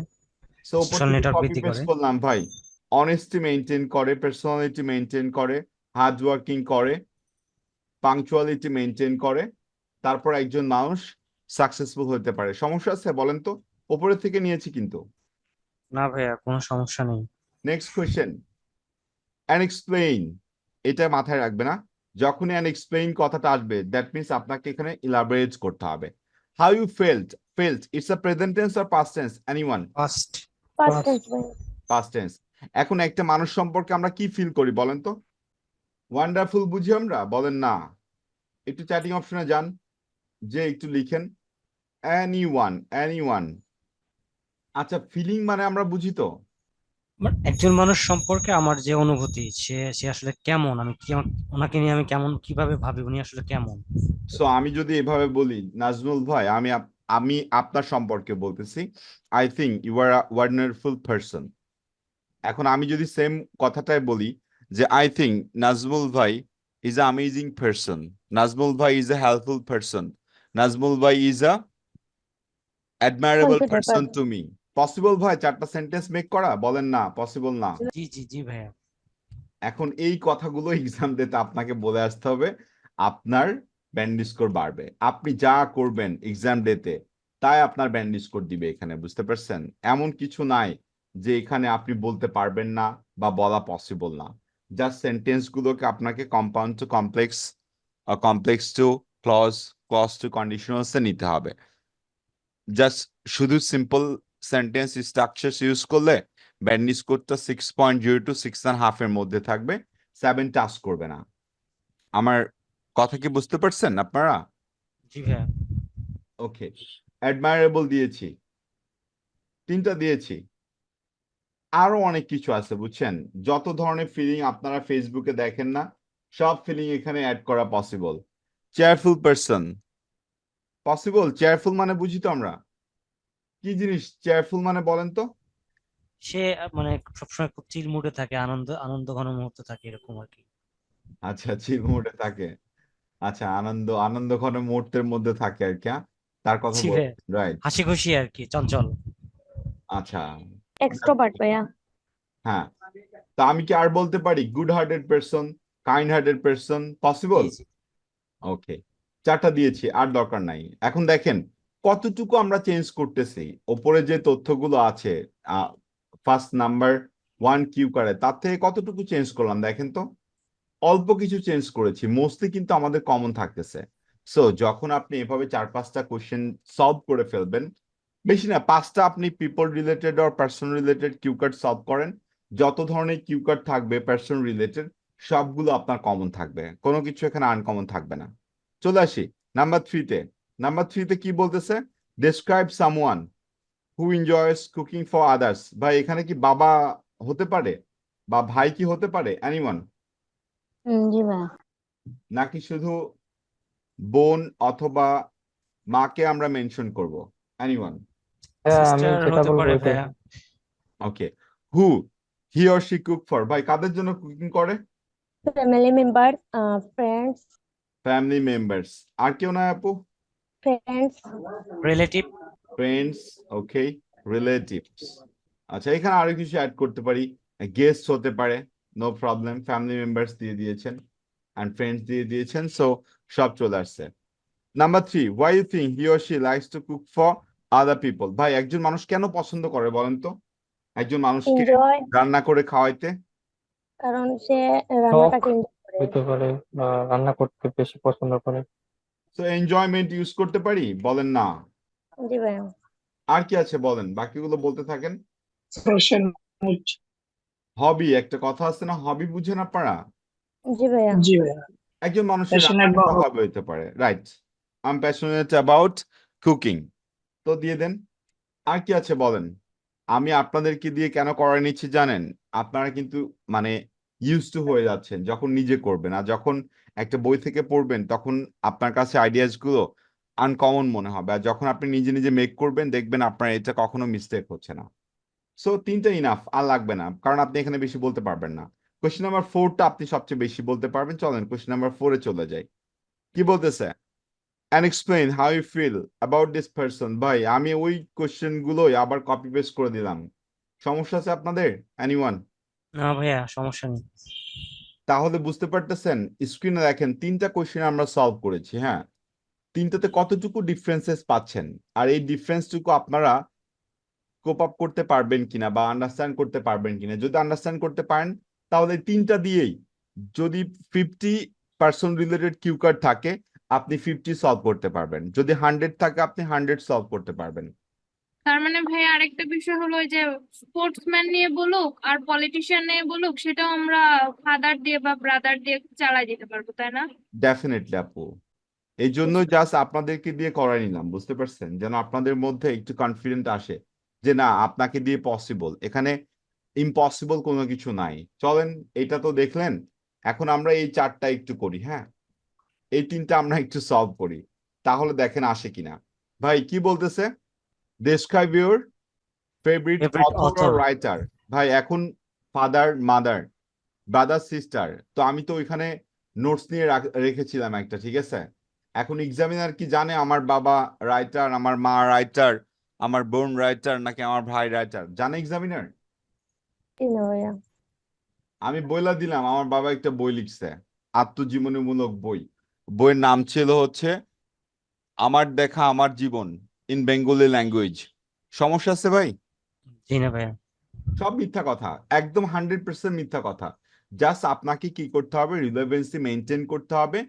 [SPEAKER 1] সো উপর
[SPEAKER 3] সোশ্যাল
[SPEAKER 1] থেকে
[SPEAKER 3] নেটওয়ার্ক
[SPEAKER 1] কপি
[SPEAKER 3] বৃদ্ধি
[SPEAKER 1] পেস্ট
[SPEAKER 3] করে।
[SPEAKER 1] করলাম ভাই, অনেস্টি মেনটেন করে, পার্সোনালিটি মেনটেন করে, হার্ড ওয়ার্কিং করে, পাংচুয়ালিটি মেনটেন করে, তারপর একজন মানুষ সাকসেসফুল হতে পারে। সমস্যা আছে বলেন তো? উপরের থেকে নিয়েছি কিন্তু।
[SPEAKER 3] না ভাইয়া, কোনো সমস্যা নেই।
[SPEAKER 1] নেক্সট কোয়েশ্চেন, অ্যান্ড এক্সপ্লেইন, এটা মাথায় রাখবে না, যখনই অ্যান্ড এক্সপ্লেইন কথাটা আসবে দ্যাট মিনস আপনাকে এখানে ইলাবোরেট করতে হবে। How you felt, felt it's a present tense or past tense, anyone?
[SPEAKER 3] First.
[SPEAKER 5] Past
[SPEAKER 6] Past.
[SPEAKER 5] tense ভাইয়া।
[SPEAKER 1] Past tense. এখন একটা মানুষ সম্পর্কে আমরা কি ফিল করি বলেন তো? ওয়ান্ডারফুল বুঝি আমরা? বলেন না। একটু চ্যাটিং অপশনে যান, যে একটু লিখেন এনিওয়ান, এনিওয়ান। আচ্ছা ফিলিং মানে আমরা বুঝি তো?
[SPEAKER 3] একজন মানুষ সম্পর্কে আমার যে অনুভূতি, সে সে আসলে কেমন, আমি কি ওনাকে নিয়ে আমি কেমন কিভাবে ভাবি, উনি আসলে কেমন।
[SPEAKER 1] সো আমি যদি এভাবে বলি নাজমুল ভাই, আমি আপনার সম্পর্কে বলতেছি, I think you are a wonderful person. এখন আমি যদি সেম কথাটাই বলি যে আই থিঙ্ক নাজমুল ভাই is a amazing person, Nazmul ভাই is a helpful person, Nazmul ভাই is a admirable
[SPEAKER 5] Consider
[SPEAKER 1] person
[SPEAKER 5] person.
[SPEAKER 1] To me. Possible ভাই চারটা সেন্টেন্স মেক করা? বলেন না পসিবল না।
[SPEAKER 3] জি জি জি ভাইয়া।
[SPEAKER 1] এখন এই কথাগুলো এক্সাম দিতে আপনাকে বলে আসতে হবে, আপনার ব্যান্ড স্কোর বাড়বে। আপনি যা করবেন এক্সাম ডেতে তাই আপনার ব্যান্ড স্কোর দিবে এখানে, বুঝতে পারছেন? এমন কিছু নাই যে এখানে আপনি বলতে পারবেন না বা বলা পসিবল না। জাস্ট সেন্টেন্স গুলোকে আপনাকে compound to complex, complex to clause, clause to কন্ডিশনালসে নিতে হবে। জাস্ট শুধু সিম্পল সেন্টেন্স স্ট্রাকচার ইউজ করলে ব্যান্ড স্কোরটা 6.0 to 6.5 এর মধ্যে থাকবে, 7 টাচ করবে না। আমার কথা কি বুঝতে পারছেন আপনারা?
[SPEAKER 3] জি ভাইয়া।
[SPEAKER 1] ওকে, অ্যাডমায়ারেবল দিয়েছি, 3টা দিয়েছি, আরো অনেক কিছু আছে বুঝছেন। যত ধরনের ফিলিং আপনারা ফেসবুকে দেখেন না, সব ফিলিং এখানে অ্যাড করা possible. Cheerful person, possible. Cheerful মানে বুঝি তো আমরা, কি জিনিস চেয়ারফুল মানে বলেন তো?
[SPEAKER 3] সে মানে সবসময় খুব চিল মুডে থাকে, আনন্দ আনন্দ ঘন মুহূর্তে থাকে, এরকম আর কি।
[SPEAKER 1] আচ্ছা চিল মুডে থাকে, আচ্ছা আনন্দ আনন্দ ঘন মুহূর্তের মধ্যে থাকে আর কি, হ্যাঁ? তার কথা
[SPEAKER 3] জি
[SPEAKER 1] বল,
[SPEAKER 3] ভাইয়া,
[SPEAKER 1] রাইট।
[SPEAKER 3] হাসি খুশি আর কি, চঞ্চল।
[SPEAKER 1] আচ্ছা
[SPEAKER 5] Extrovert ভাইয়া।
[SPEAKER 1] হ্যাঁ, তা আমি কি আর বলতে পারি good hearted person, kind hearted person, possible?
[SPEAKER 3] জি জি।
[SPEAKER 1] ওকে, 4টা দিয়েছি, আর দরকার নাই। এখন দেখেন কতটুকু আমরা চেঞ্জ করতেছি। ওপরে যে তথ্যগুলো আছে ফার্স্ট নাম্বার 1 কিউ করে, তার থেকে কতটুকু চেঞ্জ করলাম দেখেন তো। অল্প কিছু চেঞ্জ করেছি, মোস্টলি কিন্তু আমাদের কমন থাকতেছে। সো যখন আপনি এভাবে 4-5টা কোশ্চেন সলভ করে ফেলবেন, বেশি না 5টা আপনি পিপল রিলেটেড আর person related Q card solve করেন, যত ধরনের কিউ কার্ড থাকবে পার্সন রিলেটেড সবগুলো আপনার কমন থাকবে, কোনো কিছু এখানে আনকমন থাকবে না। চলে আসি নাম্বার 3-তে। নাম্বার 3-তে কি বলতেছে? Describe someone who enjoys cooking for others. ভাই এখানে কি বাবা হতে পারে বা ভাই কি হতে পারে, এনিওয়ান?
[SPEAKER 5] জি ভাইয়া।
[SPEAKER 1] নাকি শুধু বোন অথবা মাকে আমরা মেনশন করব, এনিওয়ান?
[SPEAKER 6] হ্যাঁ আমি
[SPEAKER 3] সিস্টার
[SPEAKER 6] যেটা
[SPEAKER 3] হতে
[SPEAKER 6] বলবো
[SPEAKER 3] পারে
[SPEAKER 6] ওইটাই।
[SPEAKER 3] ভাইয়া।
[SPEAKER 1] Okay, who he or she cook for, ভাই কাদের জন্য কুকিং করে?
[SPEAKER 5] Family members, friends,
[SPEAKER 1] family members. আর কেউ না আপু?
[SPEAKER 5] friends.
[SPEAKER 3] Relative.
[SPEAKER 1] Friends, okay, relatives. আচ্ছা এখানে আরো কিছু অ্যাড করতে পারি, গেস্ট হতে পারে, নো প্রবলেম। ফ্যামিলি মেম্বার্স দিয়ে দিয়েছেন এন্ড ফ্রেন্ডস দিয়ে দিয়েছেন, সো সব চলে আসছে। নাম্বার 3, why you think he or she likes to cook for other people. ভাই একজন মানুষ কেন পছন্দ করে বলেন তো একজন মানুষকে
[SPEAKER 5] Enjoy,
[SPEAKER 1] রান্না করে খাওয়াইতে?
[SPEAKER 5] কারণ সে
[SPEAKER 6] শখ
[SPEAKER 5] রান্নাটাকে enjoy করে।
[SPEAKER 6] হইতে পারে বা রান্না করতে বেশি পছন্দ করে।
[SPEAKER 1] তো এনজয়মেন্ট ইউজ করতে পারি? বলেন না।
[SPEAKER 5] জি ভাইয়া।
[SPEAKER 1] আর কি আছে বলেন, বাকিগুলো বলতে থাকেন।
[SPEAKER 6] passionate,
[SPEAKER 1] হবি, একটা কথা আছে না, হবি বুঝেন আপনারা?
[SPEAKER 5] জি ভাইয়া।
[SPEAKER 6] জি ভাইয়া,
[SPEAKER 1] একজন মানুষের রান্না
[SPEAKER 6] passionate বা
[SPEAKER 1] করা হবি হতে পারে, right? I am passionate about cooking, তো দিয়ে দেন। আর কি আছে বলেন। আমি আপনাদেরকে দিয়ে কেন করাই নিচ্ছি জানেন? আপনারা কিন্তু মানে ইউজ টু হয়ে যাচ্ছেন যখন নিজে করবেন, আর যখন একটা বই থেকে পড়বেন তখন আপনার কাছে আইডিয়াস গুলো আনকমন মনে হবে, আর যখন আপনি নিজে নিজে মেক করবেন দেখবেন আপনার এটা কখনো মিস্টেক হচ্ছে না। সো তিনটা ইনাফ, আর লাগবে না, কারণ আপনি এখানে বেশি বলতে পারবেন না। কোয়েশ্চেন নাম্বার 4টা আপনি সবচেয়ে বেশি বলতে পারবেন, চলেন কোয়েশ্চেন নাম্বার 4-এ চলে যাই। কি বলতেছে? and explain how you feel about this person। ভাই আমি ওই কোশ্চেন গুলোই আবার কপি পেস্ট করে দিলাম, সমস্যা আছে আপনাদের এনিওয়ান?
[SPEAKER 3] না ভাইয়া, সমস্যা নেই।
[SPEAKER 1] তাহলে বুঝতে পারতেছেন, স্ক্রিনে দেখেন 3টা কোশ্চেন আমরা সলভ করেছি, হ্যাঁ? 3টাতে কতটুকু ডিফারেন্সেস পাচ্ছেন, আর এই ডিফারেন্সটুকু আপনারা কোপ আপ করতে পারবেন কিনা বা আন্ডারস্ট্যান্ড করতে পারবেন কিনা। যদি আন্ডারস্ট্যান্ড করতে পারেন তাহলে 3টা দিয়েই যদি 50% রিলেটেড কিউ কার্ড থাকে আপনি 50 সলভ করতে পারবেন, যদি 100 থাকে আপনি 100 সলভ করতে পারবেন।
[SPEAKER 4] তার মানে ভাই আরেকটা বিষয় হলো ওই যে স্পোর্টসম্যান নিয়ে বলুক আর পলিটিশিয়ান নিয়ে বলুক, সেটাও আমরা ফাদার দিয়ে বা ব্রাদার দিয়ে চালাই দিতে পারবো, তাই না?
[SPEAKER 1] ডেফিনেটলি আপু, এই জন্য জাস্ট আপনাদেরকে দিয়ে করাই নিলাম, বুঝতে পারছেন, যেন আপনাদের মধ্যে একটু কনফিডেন্ট আসে যে না আপনাকে দিয়ে পসিবল, এখানে ইম্পসিবল কোনো কিছু নাই। চলেন, এটা তো দেখলেন, এখন আমরা এই 4টা একটু করি, হ্যাঁ? এই 3টা আমরা একটু সলভ করি, তাহলে দেখেন আসে কিনা। ভাই কি বলতেছে? Describe your favourite
[SPEAKER 3] favourite
[SPEAKER 1] author or
[SPEAKER 3] author.
[SPEAKER 1] Writer. ভাই এখন ফাদার মাদার ব্রাদার সিস্টার, তো আমি তো ওইখানে নোটস নিয়ে রেখেছিলাম একটা, ঠিক আছে? এখন এক্সামিনার কি জানে আমার বাবা রাইটার, আমার মা রাইটার, আমার বোন রাইটার নাকি আমার ভাই রাইটার? জানে এক্সামিনার?
[SPEAKER 5] জি না ভাইয়া।
[SPEAKER 1] আমি বইলা দিলাম আমার বাবা একটা বই লিখছে, আত্মজীবনীমূলক বই। বইয়ের নাম ছিল হচ্ছে আমার দেখা আমার জীবন ইন বেঙ্গলি ল্যাঙ্গুয়েজ। সমস্যা আছে ভাই?
[SPEAKER 3] জি না ভাইয়া।
[SPEAKER 1] সব মিথ্যা কথা, একদম 100% মিথ্যা কথা। জাস্ট আপনাকে কি করতে হবে, রিলেভেন্সি মেনটেন করতে হবে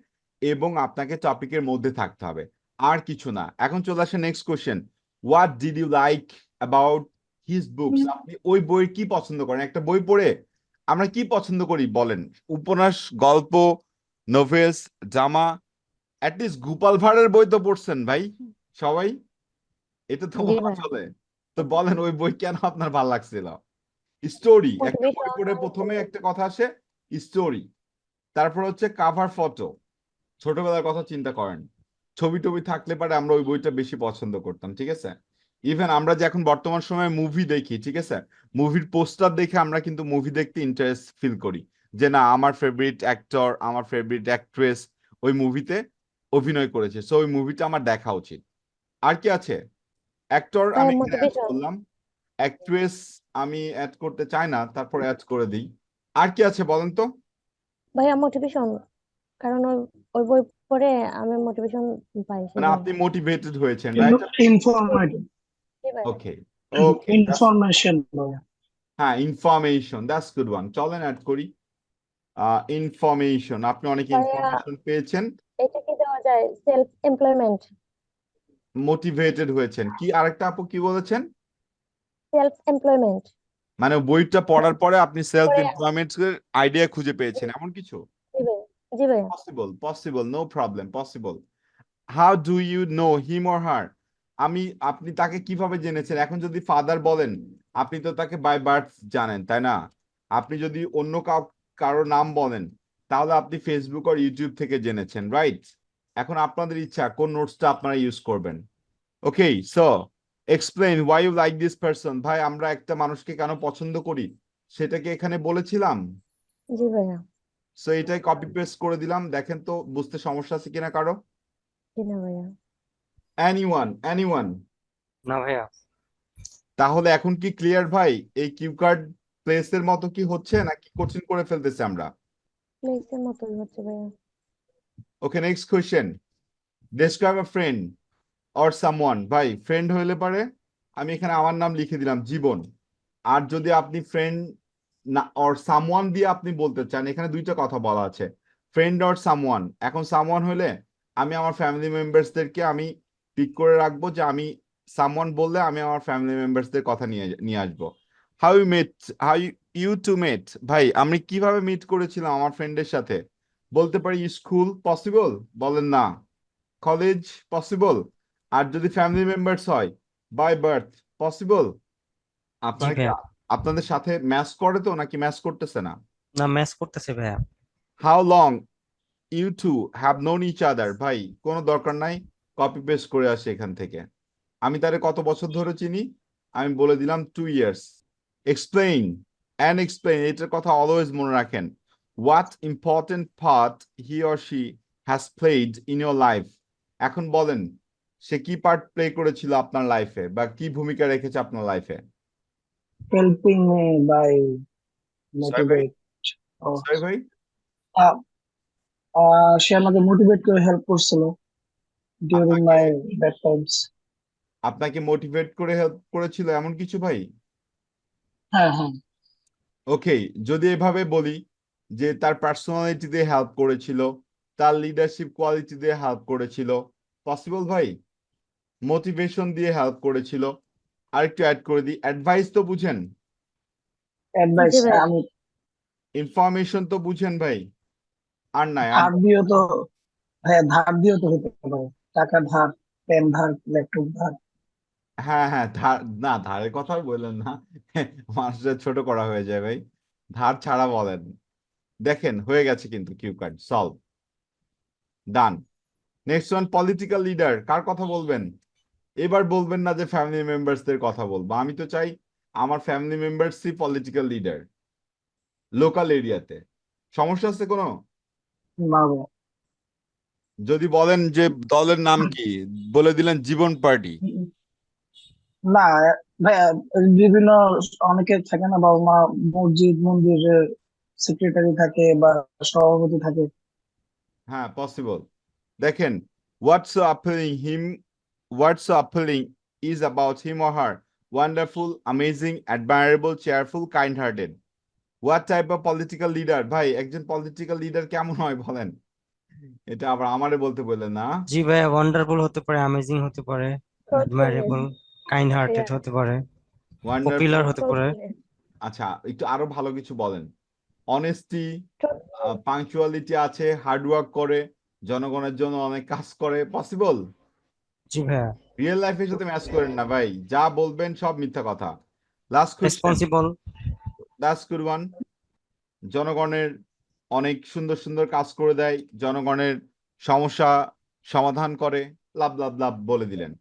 [SPEAKER 1] এবং আপনাকে টপিকের মধ্যে থাকতে হবে, আর কিছু না। এখন চলে আসে next question, what did you like about his books. আপনি ওই বই কি পছন্দ করেন? একটা বই পড়ে আমরা কি পছন্দ করি বলেন? উপন্যাস, গল্প, নোভেলস, ড্রামা, অ্যাটলিস্ট গোপাল ভাঁড়ের বই তো পড়ছেন ভাই সবাই, এটা তো
[SPEAKER 5] জি
[SPEAKER 1] বলা
[SPEAKER 5] ভাইয়া।
[SPEAKER 1] চলে। তো বলেন ওই বই কেন আপনার ভালো লাগছিল? স্টোরি, একটা বই
[SPEAKER 5] মোটিভেশন।
[SPEAKER 1] পড়ে প্রথমে একটা কথা আসে স্টোরি, তারপর হচ্ছে কাভার ফটো। ছোটবেলার কথা চিন্তা করেন, ছবি টবি থাকলে পারে আমরা ওই বইটা বেশি পছন্দ করতাম, ঠিক আছে? ইভেন আমরা যে এখন বর্তমান সময়ে মুভি দেখি, ঠিক আছে, মুভির পোস্টার দেখে আমরা কিন্তু মুভি দেখতে ইন্টারেস্ট ফিল করি, যে না আমার ফেভারিট অ্যাক্টর, আমার ফেভারিট অ্যাক্ট্রেস ওই মুভিতে অভিনয় করেছে, সো ওই মুভিটা আমার দেখা উচিত। আর কি আছে? অ্যাক্টর আমি
[SPEAKER 5] ভাইয়া
[SPEAKER 1] এখানে অ্যাড
[SPEAKER 5] মোটিভেশন।
[SPEAKER 1] করলাম, অ্যাক্ট্রেস আমি অ্যাড করতে চাই না, তারপর অ্যাড করে দিই। আর কি আছে বলেন তো?
[SPEAKER 5] ভাইয়া মোটিভেশন, কারণ ওই ওই বই পড়ে আমি মোটিভেশন পাই
[SPEAKER 1] মানে
[SPEAKER 5] সেজন্য।
[SPEAKER 1] আপনি মোটিভেটেড হয়েছেন, রাইট?
[SPEAKER 6] informative,
[SPEAKER 5] জি ভাইয়া।
[SPEAKER 1] ওকে, ওকে,
[SPEAKER 6] information ভাইয়া।
[SPEAKER 1] হ্যাঁ, ইনফরমেশন, দ্যাটস গুড ওয়ান, চলেন অ্যাড করি। ইনফরমেশন, আপনি অনেক
[SPEAKER 5] ভাইয়া
[SPEAKER 1] ইনফরমেশন পেয়েছেন,
[SPEAKER 5] এটা কি দেওয়া যায়, সেলফ এমপ্লয়মেন্ট?
[SPEAKER 1] মোটিভেটেড হয়েছেন। কি আরেকটা আপু কি বলেছেন?
[SPEAKER 5] Self employment.
[SPEAKER 1] মানে বইটা পড়ার পরে আপনি সেলফ
[SPEAKER 5] পরে
[SPEAKER 1] এমপ্লয়মেন্টের আইডিয়া খুঁজে পেয়েছেন, এমন কিছু?
[SPEAKER 5] জি ভাইয়া। জি ভাইয়া।
[SPEAKER 1] Possible, possible, no problem, possible. How do you know him or her. আপনি তাকে কিভাবে জেনেছেন? এখন যদি ফাদার বলেন, আপনি তো তাকে বাই বার্থ জানেন, তাই না? আপনি যদি অন্য কারো নাম বলেন তাহলে আপনি ফেসবুক আর ইউটিউব থেকে জেনেছেন, রাইট? এখন আপনাদের ইচ্ছা কোন নোটসটা আপনারা ইউজ করবেন। Okay, so explain why you like this person. ভাই আমরা একটা মানুষকে কেন পছন্দ করি সেটাকে এখানে বলেছিলাম,
[SPEAKER 5] জি ভাইয়া।
[SPEAKER 1] সো এটাই কপি পেস্ট করে দিলাম। দেখেন তো বুঝতে সমস্যা আছে কিনা কারো?
[SPEAKER 5] জি না ভাইয়া।
[SPEAKER 1] এনিওয়ান?
[SPEAKER 3] না ভাইয়া।
[SPEAKER 1] তাহলে এখন কি ক্লিয়ার ভাই? এই কিউ কার্ড প্লেসের মতো কি হচ্ছে নাকি কঠিন করে ফেলতেছে আমরা?
[SPEAKER 5] প্লেসের মতোই হচ্ছে ভাইয়া।
[SPEAKER 1] Okay, next question, describe a friend or someone. ভাই ফ্রেন্ড হইলে পারে আমি এখানে আমার নাম লিখে দিলাম জীবন, আর যদি আপনি ফ্রেন্ড না অর সামওয়ান দিয়ে আপনি বলতে চান, এখানে দুইটা কথা বলা আছে, ফ্রেন্ড অর সামওয়ান। এখন সামওয়ান হলে আমি আমার ফ্যামিলি মেম্বার্সদেরকে আমি পিক করে রাখবো যে আমি সামওয়ান বললে আমি আমার ফ্যামিলি মেম্বার্সদের কথা নিয়ে আসবো। হাউ ইউ টু মেট, ভাই আমি কিভাবে মিট করেছিলাম আমার ফ্রেন্ডের সাথে? বলতে পারি স্কুল পসিবল, বলেন না। কলেজ পসিবল, আর যদি ফ্যামিলি মেম্বার্স হয় বাই বার্থ পসিবল।
[SPEAKER 3] জি
[SPEAKER 1] আপনারা কি
[SPEAKER 3] ভাইয়া।
[SPEAKER 1] আপনাদের সাথে ম্যাচ করে তো নাকি ম্যাচ করতেছে না?
[SPEAKER 3] না, ম্যাচ করতেছে ভাইয়া।
[SPEAKER 1] How long you to have known each other, ভাই কোনো দরকার নাই কপি পেস্ট করে আসে এখান থেকে। আমি তারে কত বছর ধরে চিনি? আমি বলে দিলাম 2 ইয়ার্স। এক্সপ্লেইন এটার কথা অলওয়েজ মনে রাখেন। What important part he or she has played in your life. এখন বলেন সে কি পার্ট প্লে করেছিল আপনার লাইফে, বা কি ভূমিকা রেখেছে আপনার লাইফে?
[SPEAKER 6] helping me by
[SPEAKER 1] সরি ভাই,
[SPEAKER 6] motivate. Oh,
[SPEAKER 1] সরি ভাই,
[SPEAKER 6] আহ, সে আমাকে মোটিভেট করে হেল্প করছিল ডিউরিং
[SPEAKER 1] আপনাকে
[SPEAKER 6] মাই ব্যাড টাইমস।
[SPEAKER 1] আপনাকে মোটিভেট করে হেল্প করেছিল এমন কিছু ভাই?
[SPEAKER 6] হ্যাঁ হ্যাঁ,
[SPEAKER 1] ওকে, যদি এভাবে বলি যে তার পার্সোনালিটি দিয়ে হেল্প করেছিল, তার লিডারশিপ কোয়ালিটি দিয়ে হেল্প করেছিল, পসিবল ভাই? মোটিভেশন দিয়ে হেল্প করেছিল। আরেকটু অ্যাড করে দিই, অ্যাডভাইস তো বুঝেন,
[SPEAKER 6] অ্যাডভাইস
[SPEAKER 5] জি ভাই।
[SPEAKER 6] আমি
[SPEAKER 1] ইনফরমেশন তো বুঝেন ভাই। আর নাই, আর
[SPEAKER 6] ধার দিয়েও তো, হ্যাঁ ধার দিয়েও তো হতে পারে, টাকা ধার, পেন ধার, ল্যাপটপ ধার।
[SPEAKER 1] হ্যাঁ হ্যাঁ, ধার না, ধারের কথা বললেন না, মানুষের ছোট করা হয়ে যায় ভাই। ধার ছাড়া বলেন। দেখেন হয়ে গেছে কিন্তু, কিউ কার্ড সলভ, ডান। নেক্সট ওয়ান, পলিটিক্যাল লিডার, কার কথা বলবেন? এবার বলবেন না যে ফ্যামিলি মেম্বার্সদের কথা বলবো। আমি তো চাই আমার ফ্যামিলি মেম্বার্সই পলিটিক্যাল লিডার লোকাল এরিয়াতে। সমস্যা আছে কোনো?
[SPEAKER 6] না ভাই।
[SPEAKER 1] যদি বলেন যে দলের নাম কি, বলে দিলেন জীবন পার্টি।
[SPEAKER 6] না ভাইয়া, বিভিন্ন অনেকে থাকে না, বাবা মা মসজিদ মন্দিরের সেক্রেটারি থাকে বা সভাপতি থাকে।
[SPEAKER 1] হ্যাঁ পসিবল। দেখেন, what's so appealing is about him or her wonderful, amazing, admirable, cheerful, kind hearted. What type of political leader, ভাই একজন পলিটিক্যাল লিডার কেমন হয় বলেন? এটা আবার আমারে বলতে বললেন না।
[SPEAKER 3] জি ভাইয়া, ওয়ান্ডারফুল হতে পারে, অ্যামেজিং হতে পারে, অ্যাডমায়ারেবল, কাইন্ড হার্টেড হতে পারে, পপুলার
[SPEAKER 1] ওয়ান্ডারফুল,
[SPEAKER 3] হতে পারে।
[SPEAKER 1] আচ্ছা একটু আরো ভালো কিছু বলেন। অনেস্টি, পাংচুয়ালিটি আছে, হার্ড ওয়ার্ক করে, জনগণের জন্য অনেক কাজ করে, পসিবল?
[SPEAKER 3] জি ভাইয়া।
[SPEAKER 1] রিয়েল লাইফের সাথে ম্যাচ করেন না ভাই, যা বলবেন সব মিথ্যা কথা। Last question,
[SPEAKER 3] responsible.
[SPEAKER 1] Last good one. জনগণের অনেক সুন্দর সুন্দর কাজ করে দেয়, জনগণের সমস্যা সমাধান করে, লাভ লাভ লাভ বলে দিলেন।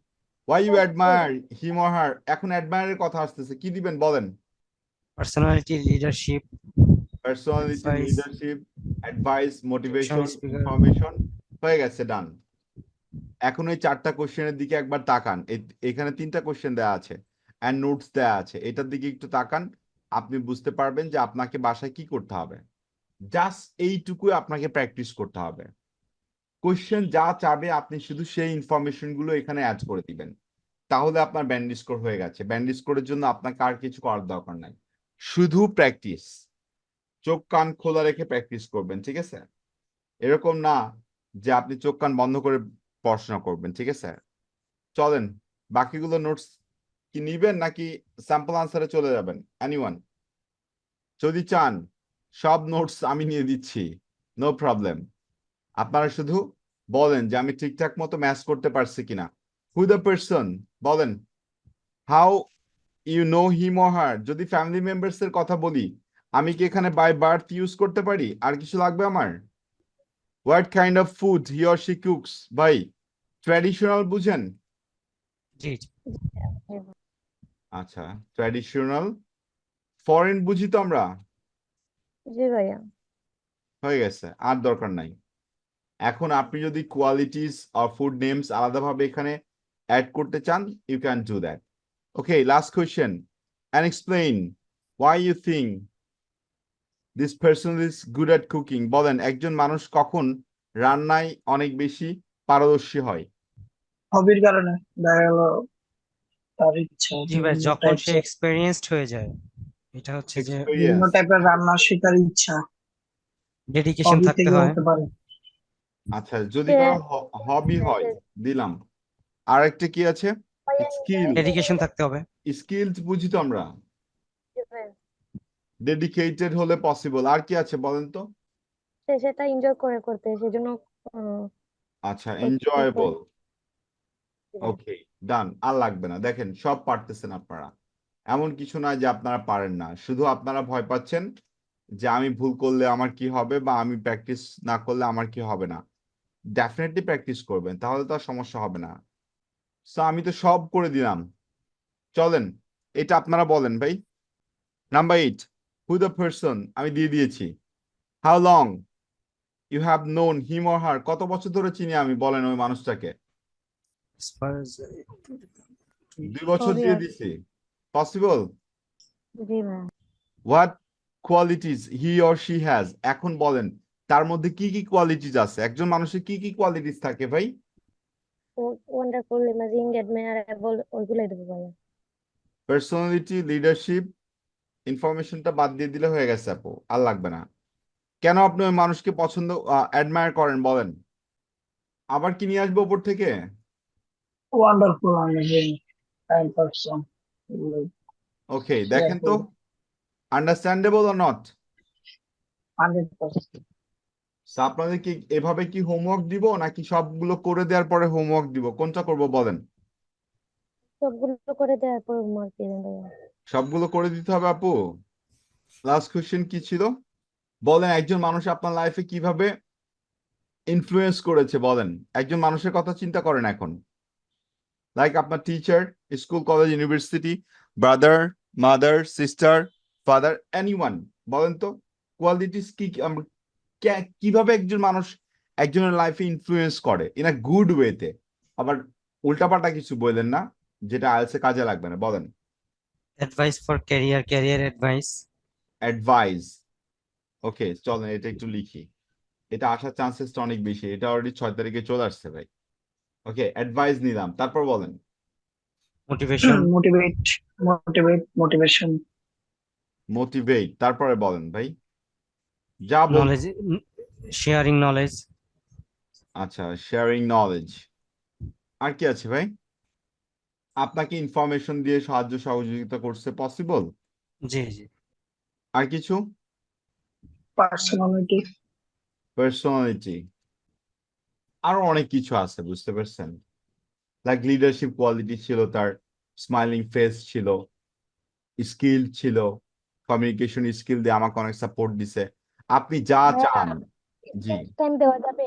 [SPEAKER 1] Why you admire him or her, এখন অ্যাডমায়ারের কথা আসতেছে, কি দিবেন বলেন?
[SPEAKER 3] Personality, leadership,
[SPEAKER 1] personality,
[SPEAKER 3] advice,
[SPEAKER 1] leadership, advice, motivation,
[SPEAKER 3] speaker.
[SPEAKER 1] Information, হয়ে গেছে, ডান। এখন ওই 4টা কোশ্চেনের দিকে একবার তাকান, এখানে 3টা কোশ্চেন দেওয়া আছে অ্যান্ড নোটস দেওয়া আছে, এটার দিকে একটু তাকান, আপনি বুঝতে পারবেন যে আপনাকে বাসায় কি করতে হবে। জাস্ট এইটুকুই আপনাকে প্র্যাকটিস করতে হবে। কোশ্চেন যা চাবে আপনি শুধু সেই ইনফরমেশন গুলো এখানে অ্যাড করে দিবেন, তাহলে আপনার ব্যান্ড স্কোর হয়ে গেছে। ব্যান্ড স্কোরের জন্য আপনাকে আর কিছু করার দরকার নাই, শুধু প্র্যাকটিস। চোখ কান খোলা রেখে প্র্যাকটিস করবেন, ঠিক আছে? এরকম না যে আপনি চোখ কান বন্ধ করে পড়াশোনা করবেন, ঠিক আছে? চলেন, বাকিগুলো নোটস কি নিবেন নাকি স্যাম্পল আনসারে চলে যাবেন? এনিওয়ান? যদি চান সব নোটস আমি নিয়ে দিচ্ছি, নো প্রবলেম। আপনারা শুধু বলেন যে আমি ঠিকঠাক মতো ম্যাচ করতে পারছি কিনা। হু দ্য পারসন, বলেন। How you know him or her, যদি ফ্যামিলি মেম্বার্স এর কথা বলি, আমি কি এখানে বাই বার্থ ইউজ করতে পারি? আর কিছু লাগবে আমার? What kind of food he or she cooks, ভাই ট্র্যাডিশনাল বুঝেন?
[SPEAKER 3] জি জি।
[SPEAKER 1] আচ্ছা, ট্র্যাডিশনাল। ফরেন বুঝি তো আমরা,
[SPEAKER 5] জি ভাইয়া।
[SPEAKER 1] হয়ে গেছে, আর দরকার নাই। এখন আপনি যদি কোয়ালিটিস অর ফুড নেমস আলাদাভাবে এখানে অ্যাড করতে চান, you can do that. Okay, last question, and explain why you think this person is good at cooking, বলেন একজন মানুষ কখন রান্নায় অনেক বেশি পারদর্শী হয়?
[SPEAKER 6] হবির কারণে, দেখা গেল তার ইচ্ছা
[SPEAKER 3] জি ভাই,
[SPEAKER 6] বিভিন্ন
[SPEAKER 3] যখন সে
[SPEAKER 6] টাইপস,
[SPEAKER 3] এক্সপেরিয়েন্সড হয়ে যায়, এটা হচ্ছে যে
[SPEAKER 6] বিভিন্ন
[SPEAKER 1] এক্সপেরিয়েন্স।
[SPEAKER 6] টাইপের রান্না শেখার ইচ্ছা,
[SPEAKER 3] ডেডিকেশন
[SPEAKER 6] হবি
[SPEAKER 3] থাকতে
[SPEAKER 6] থেকে
[SPEAKER 3] হয়।
[SPEAKER 6] হতে পারে।
[SPEAKER 1] আচ্ছা, যদি কোনো হবি হয় দিলাম। আর একটা কি আছে?
[SPEAKER 5] ভাইয়া
[SPEAKER 1] স্কিল
[SPEAKER 3] ডেডিকেশন থাকতে হবে।
[SPEAKER 1] স্কিলস বুঝি তো আমরা,
[SPEAKER 5] জি ভাইয়া।
[SPEAKER 1] ডেডিকেটেড হলে পসিবল। আর কি আছে বলেন তো?
[SPEAKER 5] সে সেটা এনজয় করে করতে সেজন্য
[SPEAKER 1] আচ্ছা,
[SPEAKER 5] ওই
[SPEAKER 1] এনজয়েবল।
[SPEAKER 5] জি ভাইয়া।
[SPEAKER 1] ওকে, ডান। আর লাগবে না। দেখেন সব পারতেছেন আপনারা, এমন কিছু নয় যে আপনারা পারেন না, শুধু আপনারা ভয় পাচ্ছেন যে আমি ভুল করলে আমার কি হবে, বা আমি প্র্যাকটিস না করলে আমার কি হবে না। ডেফিনেটলি প্র্যাকটিস করবেন, তাহলে তো আর সমস্যা হবে না। সো আমি তো সব করে দিলাম, চলেন এটা আপনারা বলেন ভাই। নাম্বার 8, হু দ্য পারসন, আমি দিয়ে দিয়েছি। How long you have known him or her, কত বছর ধরে চিনি আমি, বলেন ওই মানুষটাকে।
[SPEAKER 3] As far as
[SPEAKER 1] 2 বছর
[SPEAKER 5] 4
[SPEAKER 1] দিয়ে
[SPEAKER 5] years
[SPEAKER 1] দিছি, পসিবল।
[SPEAKER 5] জি ভাইয়া।
[SPEAKER 1] What qualities he or she has, এখন বলেন তার মধ্যে কি কি কোয়ালিটিজ আছে, একজন মানুষের কি কি কোয়ালিটিস থাকে ভাই?
[SPEAKER 5] ওয়ান্ডারফুল, অ্যামেজিং, অ্যাডমায়ারেবল, ওইগুলাই দেবো ভাইয়া।
[SPEAKER 1] পার্সোনালিটি, লিডারশিপ, ইনফরমেশনটা বাদ দিয়ে দিলে হয়ে গেছে আপু, আর লাগবে না। কেন আপনি ওই মানুষকে পছন্দ অ্যাডমায়ার করেন বলেন, আবার কি নিয়ে আসবো উপর থেকে?
[SPEAKER 6] ওয়ান্ডারফুল, অ্যামেজিং, কাইন্ড পারসন,
[SPEAKER 1] ওকে, দেখেন তো আন্ডারস্ট্যান্ডেবল অর নট।
[SPEAKER 6] 100%।
[SPEAKER 1] আপনাদের কি এভাবে কি হোমওয়ার্ক দিব, নাকি সবগুলো করে দেওয়ার পরে হোমওয়ার্ক দিব, কোনটা করব বলেন?
[SPEAKER 5] সবগুলো করে দেওয়ার পর মার্ক দিবেন ভাইয়া।
[SPEAKER 1] সবগুলো করে দিতে হবে আপু। লাস্ট কোশ্চেন কি ছিল বলেন, একজন মানুষ আপনার লাইফে কিভাবে ইনফ্লুয়েন্স করেছে বলেন। একজন মানুষের কথা চিন্তা করেন এখন, লাইক আপনার teacher, school, college, university, brother, mother, sister, father, anyone. বলেন তো কোয়ালিটিস কি কিভাবে একজন মানুষ একজনের লাইফে ইনফ্লুয়েন্স করে ইন আ গুড ওয়েতে। আবার উল্টাপাল্টা কিছু বললেন না, যেটা আইএলটিএস এ কাজে লাগবে না, বলেন।
[SPEAKER 3] Advice for career advice.
[SPEAKER 1] Advice, okay চলেন এটা একটু লিখি, এটা আসার চান্সেসটা অনেক বেশি, এটা অলরেডি 6 তারিখে চলে আসছে ভাই। ওকে, অ্যাডভাইস নিলাম, তারপর বলেন।
[SPEAKER 3] মোটিভেশন।
[SPEAKER 6] মোটিভেশন।
[SPEAKER 1] মোটিভেট, তারপরে বলেন ভাই, যা বল।
[SPEAKER 3] Knowledge, sharing knowledge.
[SPEAKER 1] আচ্ছা, শেয়ারিং নলেজ। আর কি আছে ভাই? আপনাকে ইনফরমেশন দিয়ে সাহায্য সহযোগিতা করছে, পসিবল।
[SPEAKER 3] জি জি।
[SPEAKER 1] আর কিছু?
[SPEAKER 6] পার্সোনালিটি।
[SPEAKER 1] পার্সোনালিটি, আরো অনেক কিছু আছে, বুঝতে পারছেন। লাইক লিডারশিপ কোয়ালিটি ছিল তার, স্মাইলিং ফেস ছিল, স্কিল ছিল, কমিউনিকেশন স্কিল দিয়ে আমাকে অনেক সাপোর্ট দিছে। আপনি যা
[SPEAKER 5] ভাইয়া,
[SPEAKER 1] চান। জি,
[SPEAKER 5] নেক্সট টাইম দেওয়া যাবে?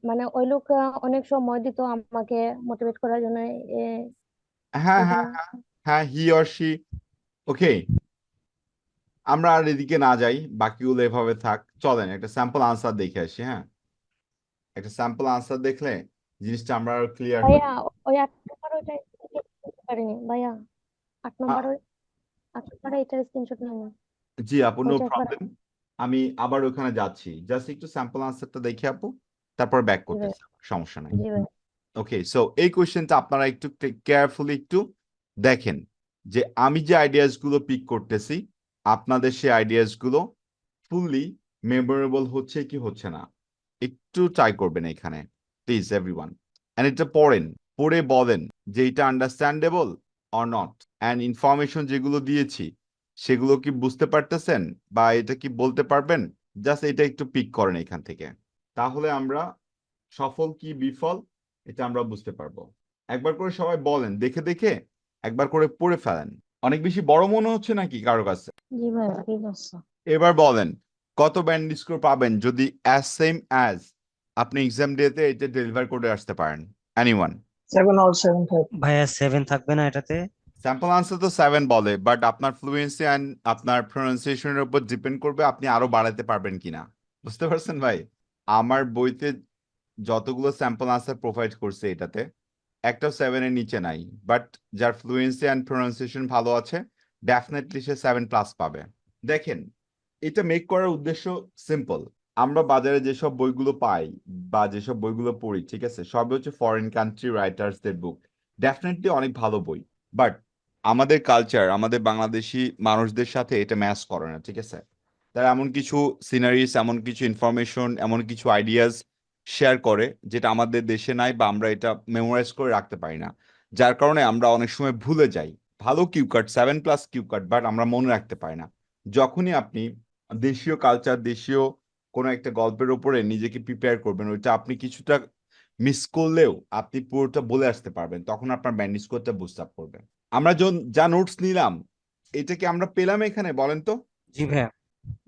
[SPEAKER 5] মানে ওই লোক অনেক সময় দিত আমাকে মোটিভেট করার জন্য। এ,
[SPEAKER 1] হ্যাঁ হ্যাঁ
[SPEAKER 5] এখানে
[SPEAKER 1] হ্যাঁ হ্যাঁ, হি অর শি। ওকে, আমরা আর এদিকে না যাই, বাকিগুলো এভাবে থাক, চলেন একটা স্যাম্পল আনসার দেখে আসি। হ্যাঁ, একটা স্যাম্পল আনসার দেখলে জিনিসটা আমরা আরো ক্লিয়ার হই।
[SPEAKER 5] ভাইয়া ওই 8 নম্বর ওইটা করতে পারিনি ভাইয়া। 8 নম্বর
[SPEAKER 1] আ-
[SPEAKER 5] 8 নম্বরে এটার স্ক্রিনশট নেই।
[SPEAKER 1] জি আপু, নো
[SPEAKER 5] ওইটা একবার
[SPEAKER 1] প্রবলেম। আমি আবার ওখানে যাচ্ছি, জাস্ট একটু স্যাম্পল আনসারটা দেখে আপু, তারপর ব্যাক
[SPEAKER 5] জি ভাই।
[SPEAKER 1] করতেছি, সমস্যা নাই।
[SPEAKER 5] জি ভাই।
[SPEAKER 1] ওকে, সো এই কোয়েশ্চেনটা আপনারা একটু কেয়ারফুলি একটু দেখেন, যে আমি যে আইডিয়াস গুলো পিক করতেছি, আপনাদের সেই আইডিয়াস গুলো ফুললি মেমোরেবল হচ্ছে কি হচ্ছে না, একটু ট্রাই করবেন এখানে প্লিজ এভরিওয়ান। এন্ড এটা পড়েন, পড়ে বলেন যে এটা understandable or not, and information যেগুলো দিয়েছি সেগুলো কি বুঝতে পারতেছেন, বা এটা কি বলতে পারবেন, জাস্ট এটা একটু পিক করেন এখান থেকে, তাহলে আমরা সফল কি বিফল এটা আমরা বুঝতে পারবো। একবার করে সবাই বলেন, দেখে দেখে একবার করে পড়ে ফেলেন। অনেক বেশি বড় মনে হচ্ছে নাকি কারো কাছে?
[SPEAKER 5] জি ভাই, ঠিক আছে।
[SPEAKER 1] এবার বলেন কত ব্যান্ড স্কোর পাবেন যদি অ্যাজ সেম অ্যাজ আপনি এক্সাম ডেতে এটা ডেলিভার করে আসতে পারেন? এনিওয়ান?
[SPEAKER 6] 7 or 7 type।
[SPEAKER 3] ভাইয়া 7 থাকবে না এটাতে?
[SPEAKER 1] স্যাম্পল আনসার তো 7 বলে, বাট আপনার ফ্লুয়েন্সি অ্যান্ড আপনার প্রনাউন্সিয়েশনের উপর ডিপেন্ড করবে আপনি আরো বাড়াতে পারবেন কিনা, বুঝতে পারছেন ভাই? আমার বইতে যতগুলো স্যাম্পল আনসার প্রোভাইড করছে এটাতে একটাও 7 এর নিচে নাই, বাট যার ফ্লুয়েন্সি অ্যান্ড প্রনাউন্সিয়েশন ভালো আছে ডেফিনেটলি সে 7+ পাবে। দেখেন, এটা মেক করার উদ্দেশ্য সিম্পল। আমরা বাজারে যেসব বইগুলো পাই বা যেসব বইগুলো পড়ি, ঠিক আছে, সবই হচ্ছে ফরেন কান্ট্রি রাইটার্সদের বুক, ডেফিনেটলি অনেক ভালো বই, বাট আমাদের কালচার, আমাদের বাংলাদেশি মানুষদের সাথে এটা ম্যাচ করে না, ঠিক আছে। তারা এমন কিছু সিনারিস, এমন কিছু ইনফরমেশন, এমন কিছু আইডিয়াস শেয়ার করে যেটা আমাদের দেশে নাই, বা আমরা এটা মেমোরাইজ করে রাখতে পারি না। যার কারণে আমরা অনেক সময় ভুলে যাই। ভালো cue card 7+ cue card, but আমরা মনে রাখতে পারি না। যখনই আপনি দেশীয় কালচার, দেশীয় কোনো একটা গল্পের উপরে নিজেকে প্রিপেয়ার করবেন, ওইটা আপনি কিছুটা মিস করলেও আপনি পুরোটা বলে আসতে পারবেন, তখন আপনার ম্যানেজ করতে বুস্ট আপ করবে। আমরা যা নোটস নিলাম, এটা কি আমরা পেলাম এখানে বলেন তো?
[SPEAKER 3] জি ভাইয়া।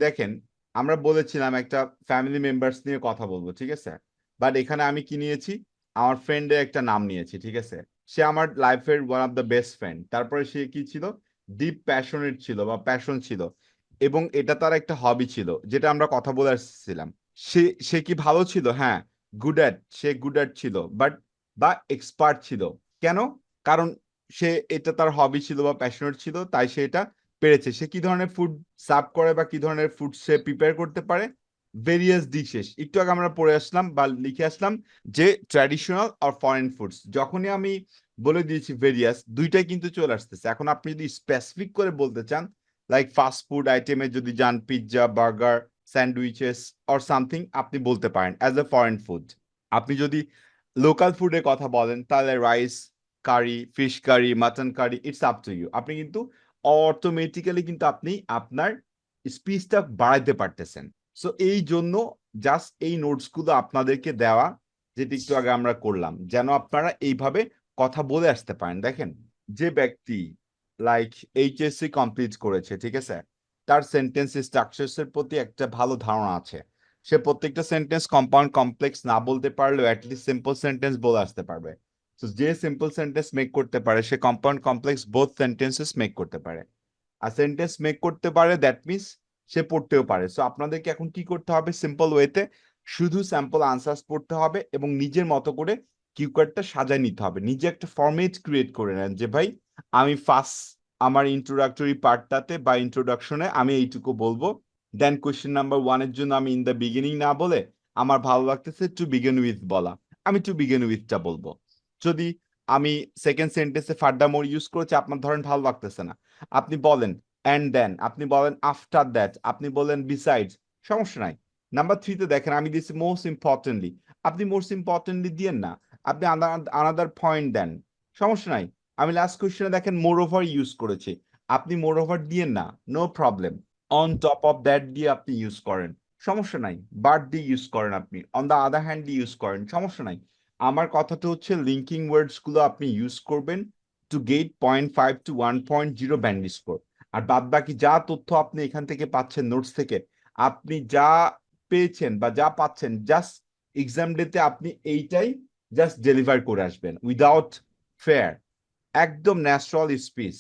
[SPEAKER 1] দেখেন, আমরা বলেছিলাম একটা ফ্যামিলি মেম্বার্স নিয়ে কথা বলবো, ঠিক আছে? বাট এখানে আমি কি নিয়েছি? আমার ফ্রেন্ডের একটা নাম নিয়েছি, ঠিক আছে? সে আমার লাইফের one of the best friend. তারপরে সে কি ছিল? ডিপ প্যাশনেট ছিল বা প্যাশন ছিল, এবং এটা তার একটা হবি ছিল, যেটা আমরা কথা বলে আসছিলাম। সে সে কি ভালো ছিল? হ্যাঁ, সে গুড অ্যাট ছিল, বা এক্সপার্ট ছিল। কেন? কারণ এটা তার হবি ছিল বা প্যাশনেট ছিল, তাই সে এটা পেরেছে। সে কি ধরনের ফুড সার্ভ করে বা কি ধরনের ফুড সে প্রিপেয়ার করতে পারে? Various dishes. একটু আগে আমরা পড়ে আসলাম বা লিখে আসলাম যে ট্র্যাডিশনাল আর ফরেন ফুডস। যখনই আমি বলে দিয়েছি ভেরিয়াস, দুইটাই কিন্তু চলে আসতেছে। এখন আপনি যদি স্পেসিফিক করে বলতে চান, লাইক ফাস্ট ফুড আইটেমে যদি যান, pizza, burger, sandwiches or something, আপনি বলতে পারেন অ্যাজ এ ফরেন ফুড। আপনি যদি লোকাল ফুডের কথা বলেন, তাহলে rice curry, fish curry, mutton curry, it's up to you. আপনি কিন্তু অটোমেটিক্যালি কিন্তু আপনি আপনার স্পিচটা বাড়াইতে পারতেছেন। সো এই জন্য জাস্ট এই নোটসগুলো আপনাদেরকে দেওয়া, যেটা একটু আগে আমরা করলাম, যেন আপনারা এইভাবে কথা বলে আসতে পারেন। দেখেন, যে ব্যক্তি লাইক এইচএসসি কমপ্লিট করেছে, ঠিক আছে, তার সেন্টেন্স স্ট্রাকচারসের প্রতি একটা ভালো ধারণা আছে। সে প্রত্যেকটা সেন্টেন্স কম্পাউন্ড কমপ্লেক্স না বলতে পারলেও অ্যাটলিস্ট সিম্পল সেন্টেন্স বলে আসতে পারবে। তো যে সিম্পল সেন্টেন্স মেক করতে পারে, সে compound complex both sentences make করতে পারে। আর সেন্টেন্স মেক করতে পারে, দ্যাট মিনস সে পড়তেও পারে। সো আপনাদেরকে এখন কি করতে হবে? সিম্পল ওয়েতে শুধু স্যাম্পল আনসার্স পড়তে হবে এবং নিজের মতো করে কিউ কার্ডটা সাজায় নিতে হবে। নিজে একটা ফরম্যাট ক্রিয়েট করে নেন যে ভাই, আমি ফার্স্ট আমার ইন্ট্রোডাক্টরি পার্টটাতে বা ইন্ট্রোডাকশনে আমি এইটুকু বলবো, দেন কোয়েশ্চেন নাম্বার 1-এর জন্য আমি ইন দ্য বিগিনিং না বলে আমার ভালো লাগতেছে টু বিগিন উইথ বলা, আমি টু বিগিন উইথটা বলবো। যদি আমি সেকেন্ড সেন্টেন্সে ফার্দারমোর ইউজ করেছি, আপনার ধরেন ভালো লাগতেছে না, আপনি বলেন অ্যান্ড দেন, আপনি বলেন আফটার দ্যাট, আপনি বলেন বিসাইডস, সমস্যা নাই। নাম্বার 3-তে দেখেন আমি দিচ্ছি মোস্ট ইম্পর্টেন্টলি, আপনি মোস্ট ইম্পর্টেন্টলি দিয়েন না, আপনি আনাদার পয়েন্ট দেন, সমস্যা নাই। আমি লাস্ট কোয়েশ্চেনে দেখেন মোর ওভার ইউজ করেছি, আপনি মোর ওভার দিয়েন না, no problem. On top of that দিয়ে আপনি ইউজ করেন, সমস্যা নাই। বাট দিয়ে ইউজ করেন, আপনি অন দ্য আদার হ্যান্ড দিয়ে ইউজ করেন, সমস্যা নাই। আমার কথাটা হচ্ছে লিঙ্কিং ওয়ার্ডস গুলো আপনি ইউজ করবেন to get 0.5 to 1.0 band score. আর বাদ বাকি যা তথ্য আপনি এখান থেকে পাচ্ছেন নোটস থেকে, আপনি যা পেয়েছেন বা যা পাচ্ছেন, জাস্ট এক্সাম ডেতে আপনি এইটাই জাস্ট ডেলিভার করে আসবেন উইদাউট ফেয়ার, একদম ন্যাচারাল স্পিচ।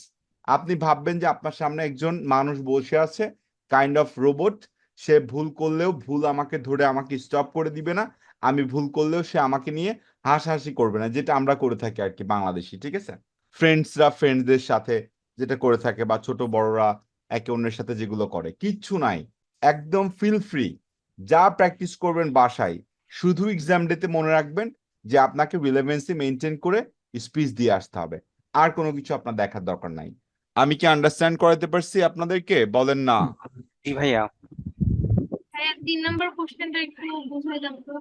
[SPEAKER 1] আপনি ভাববেন যে আপনার সামনে একজন মানুষ বসে আছে, কাইন্ড অফ রোবট। সে ভুল করলেও ভুল আমাকে ধরে আমাকে স্টপ করে দিবে না, আমি ভুল করলেও সে আমাকে নিয়ে হাসাহাসি করবে না, যেটা আমরা করে থাকি আর কি বাংলাদেশি, ঠিক আছে? ফ্রেন্ডসরা ফ্রেন্ডসদের সাথে যেটা করে থাকে, বা ছোট বড়রা একে অন্যের সাথে যেগুলো করে, কিচ্ছু নাই, একদম ফিল ফ্রি। যা প্র্যাকটিস করবেন বাসায়, শুধু এক্সাম ডেতে মনে রাখবেন যে আপনাকে রিলেভেন্সি মেনটেন করে স্পিচ দিয়ে আসতে হবে, আর কোনো কিছু আপনার দেখার দরকার নাই। আমি কি আন্ডারস্ট্যান্ড করাতে পারছি আপনাদেরকে? বলেন না।
[SPEAKER 3] জি ভাইয়া।
[SPEAKER 4] হ্যাঁ, 3 নম্বর কোশ্চেনটা একটু বুঝাই দাও তো।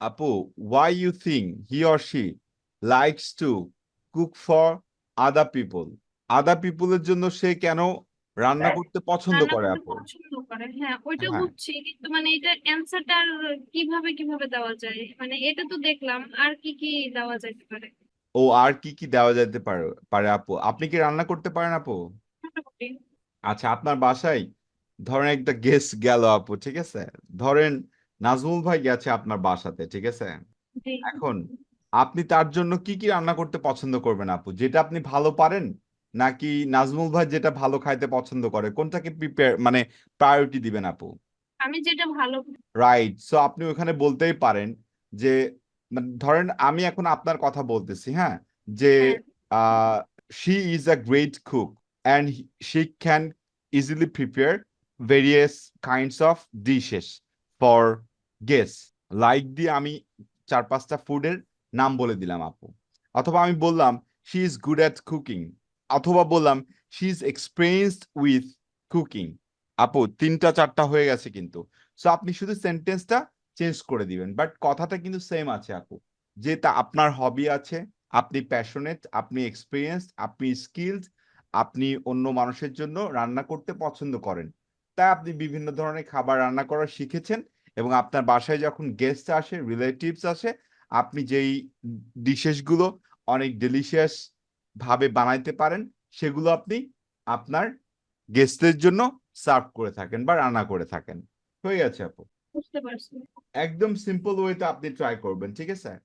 [SPEAKER 1] আপু, why you think he or she likes to cook for other people? আদার পিপলের জন্য সে কেন রান্না করতে পছন্দ
[SPEAKER 4] রান্না
[SPEAKER 1] করে
[SPEAKER 4] করতে
[SPEAKER 1] আপু?
[SPEAKER 4] পছন্দ করে, হ্যাঁ ওইটা
[SPEAKER 1] হ্যাঁ,
[SPEAKER 4] বুঝছি, কিন্তু মানে এটা অ্যান্সারটা কিভাবে কিভাবে দেওয়া যায়, মানে এটা তো দেখলাম, আর কি কি দেওয়া যেতে পারে
[SPEAKER 1] ও আর কি কি দেওয়া যেতে পারে পারে আপু? আপনি কি রান্না করতে পারেন আপু?
[SPEAKER 4] মোটামুটি।
[SPEAKER 1] আচ্ছা, আপনার বাসায় ধরেন একটা গেস্ট গেল আপু, ঠিক আছে, ধরেন নাজমুল ভাই গেছে আপনার বাসাতে, ঠিক আছে,
[SPEAKER 4] জি।
[SPEAKER 1] এখন আপনি তার জন্য কি কি রান্না করতে পছন্দ করবেন আপু? যেটা আপনি ভালো পারেন, নাকি নাজমুল ভাই যেটা ভালো খাইতে পছন্দ করে, কোনটাকে প্রিপেয়ার মানে প্রায়োরিটি দিবেন আপু?
[SPEAKER 4] আমি যেটা ভালো।
[SPEAKER 1] রাইট। সো আপনি ওখানে বলতেই পারেন যে, মানে ধরেন আমি এখন আপনার কথা বলতেছি, হ্যাঁ, যে
[SPEAKER 4] হ্যাঁ।
[SPEAKER 1] She is a great cook and she can easily prepare various kinds of dishes for guest, like দিয়ে আমি 4-5টা ফুডের নাম বলে দিলাম আপু। অথবা আমি বললাম she is good at cooking, অথবা বললাম she is experienced with cooking. আপু 3টা 4টা হয়ে গেছে কিন্তু। সো আপনি শুধু সেন্টেন্সটা চেঞ্জ করে দিবেন, বাট কথাটা কিন্তু সেম আছে আপু। যে তা আপনার হবি আছে, আপনি প্যাশনেট, আপনি এক্সপিরিয়েন্সড, আপনি স্কিলড, আপনি অন্য মানুষের জন্য রান্না করতে পছন্দ করেন, তাই আপনি বিভিন্ন ধরনের খাবার রান্না করা শিখেছেন এবং আপনার বাসায় যখন গেস্ট আসে, রিলেটিভস আসে, আপনি যেই ডিশেসগুলো অনেক ডেলিশিয়াস ভাবে বানাইতে পারেন সেগুলো আপনি আপনার গেস্টদের জন্য সার্ভ করে থাকেন বা রান্না করে থাকেন। হয়ে গেছে আপু।
[SPEAKER 4] বুঝতে পারছি।
[SPEAKER 1] একদম সিম্পল ওয়েতে আপনি ট্রাই করবেন, ঠিক আছে?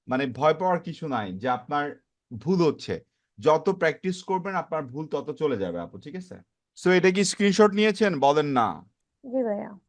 [SPEAKER 1] মানে ভয় পাওয়ার কিছু নাই যে আপনার ভুল হচ্ছে, যত প্র্যাকটিস করবেন আপনার ভুল তত চলে যাবে আপু, ঠিক আছে? সো এটা কি স্ক্রিনশট নিয়েছেন? বলেন না।
[SPEAKER 5] জি ভাইয়া।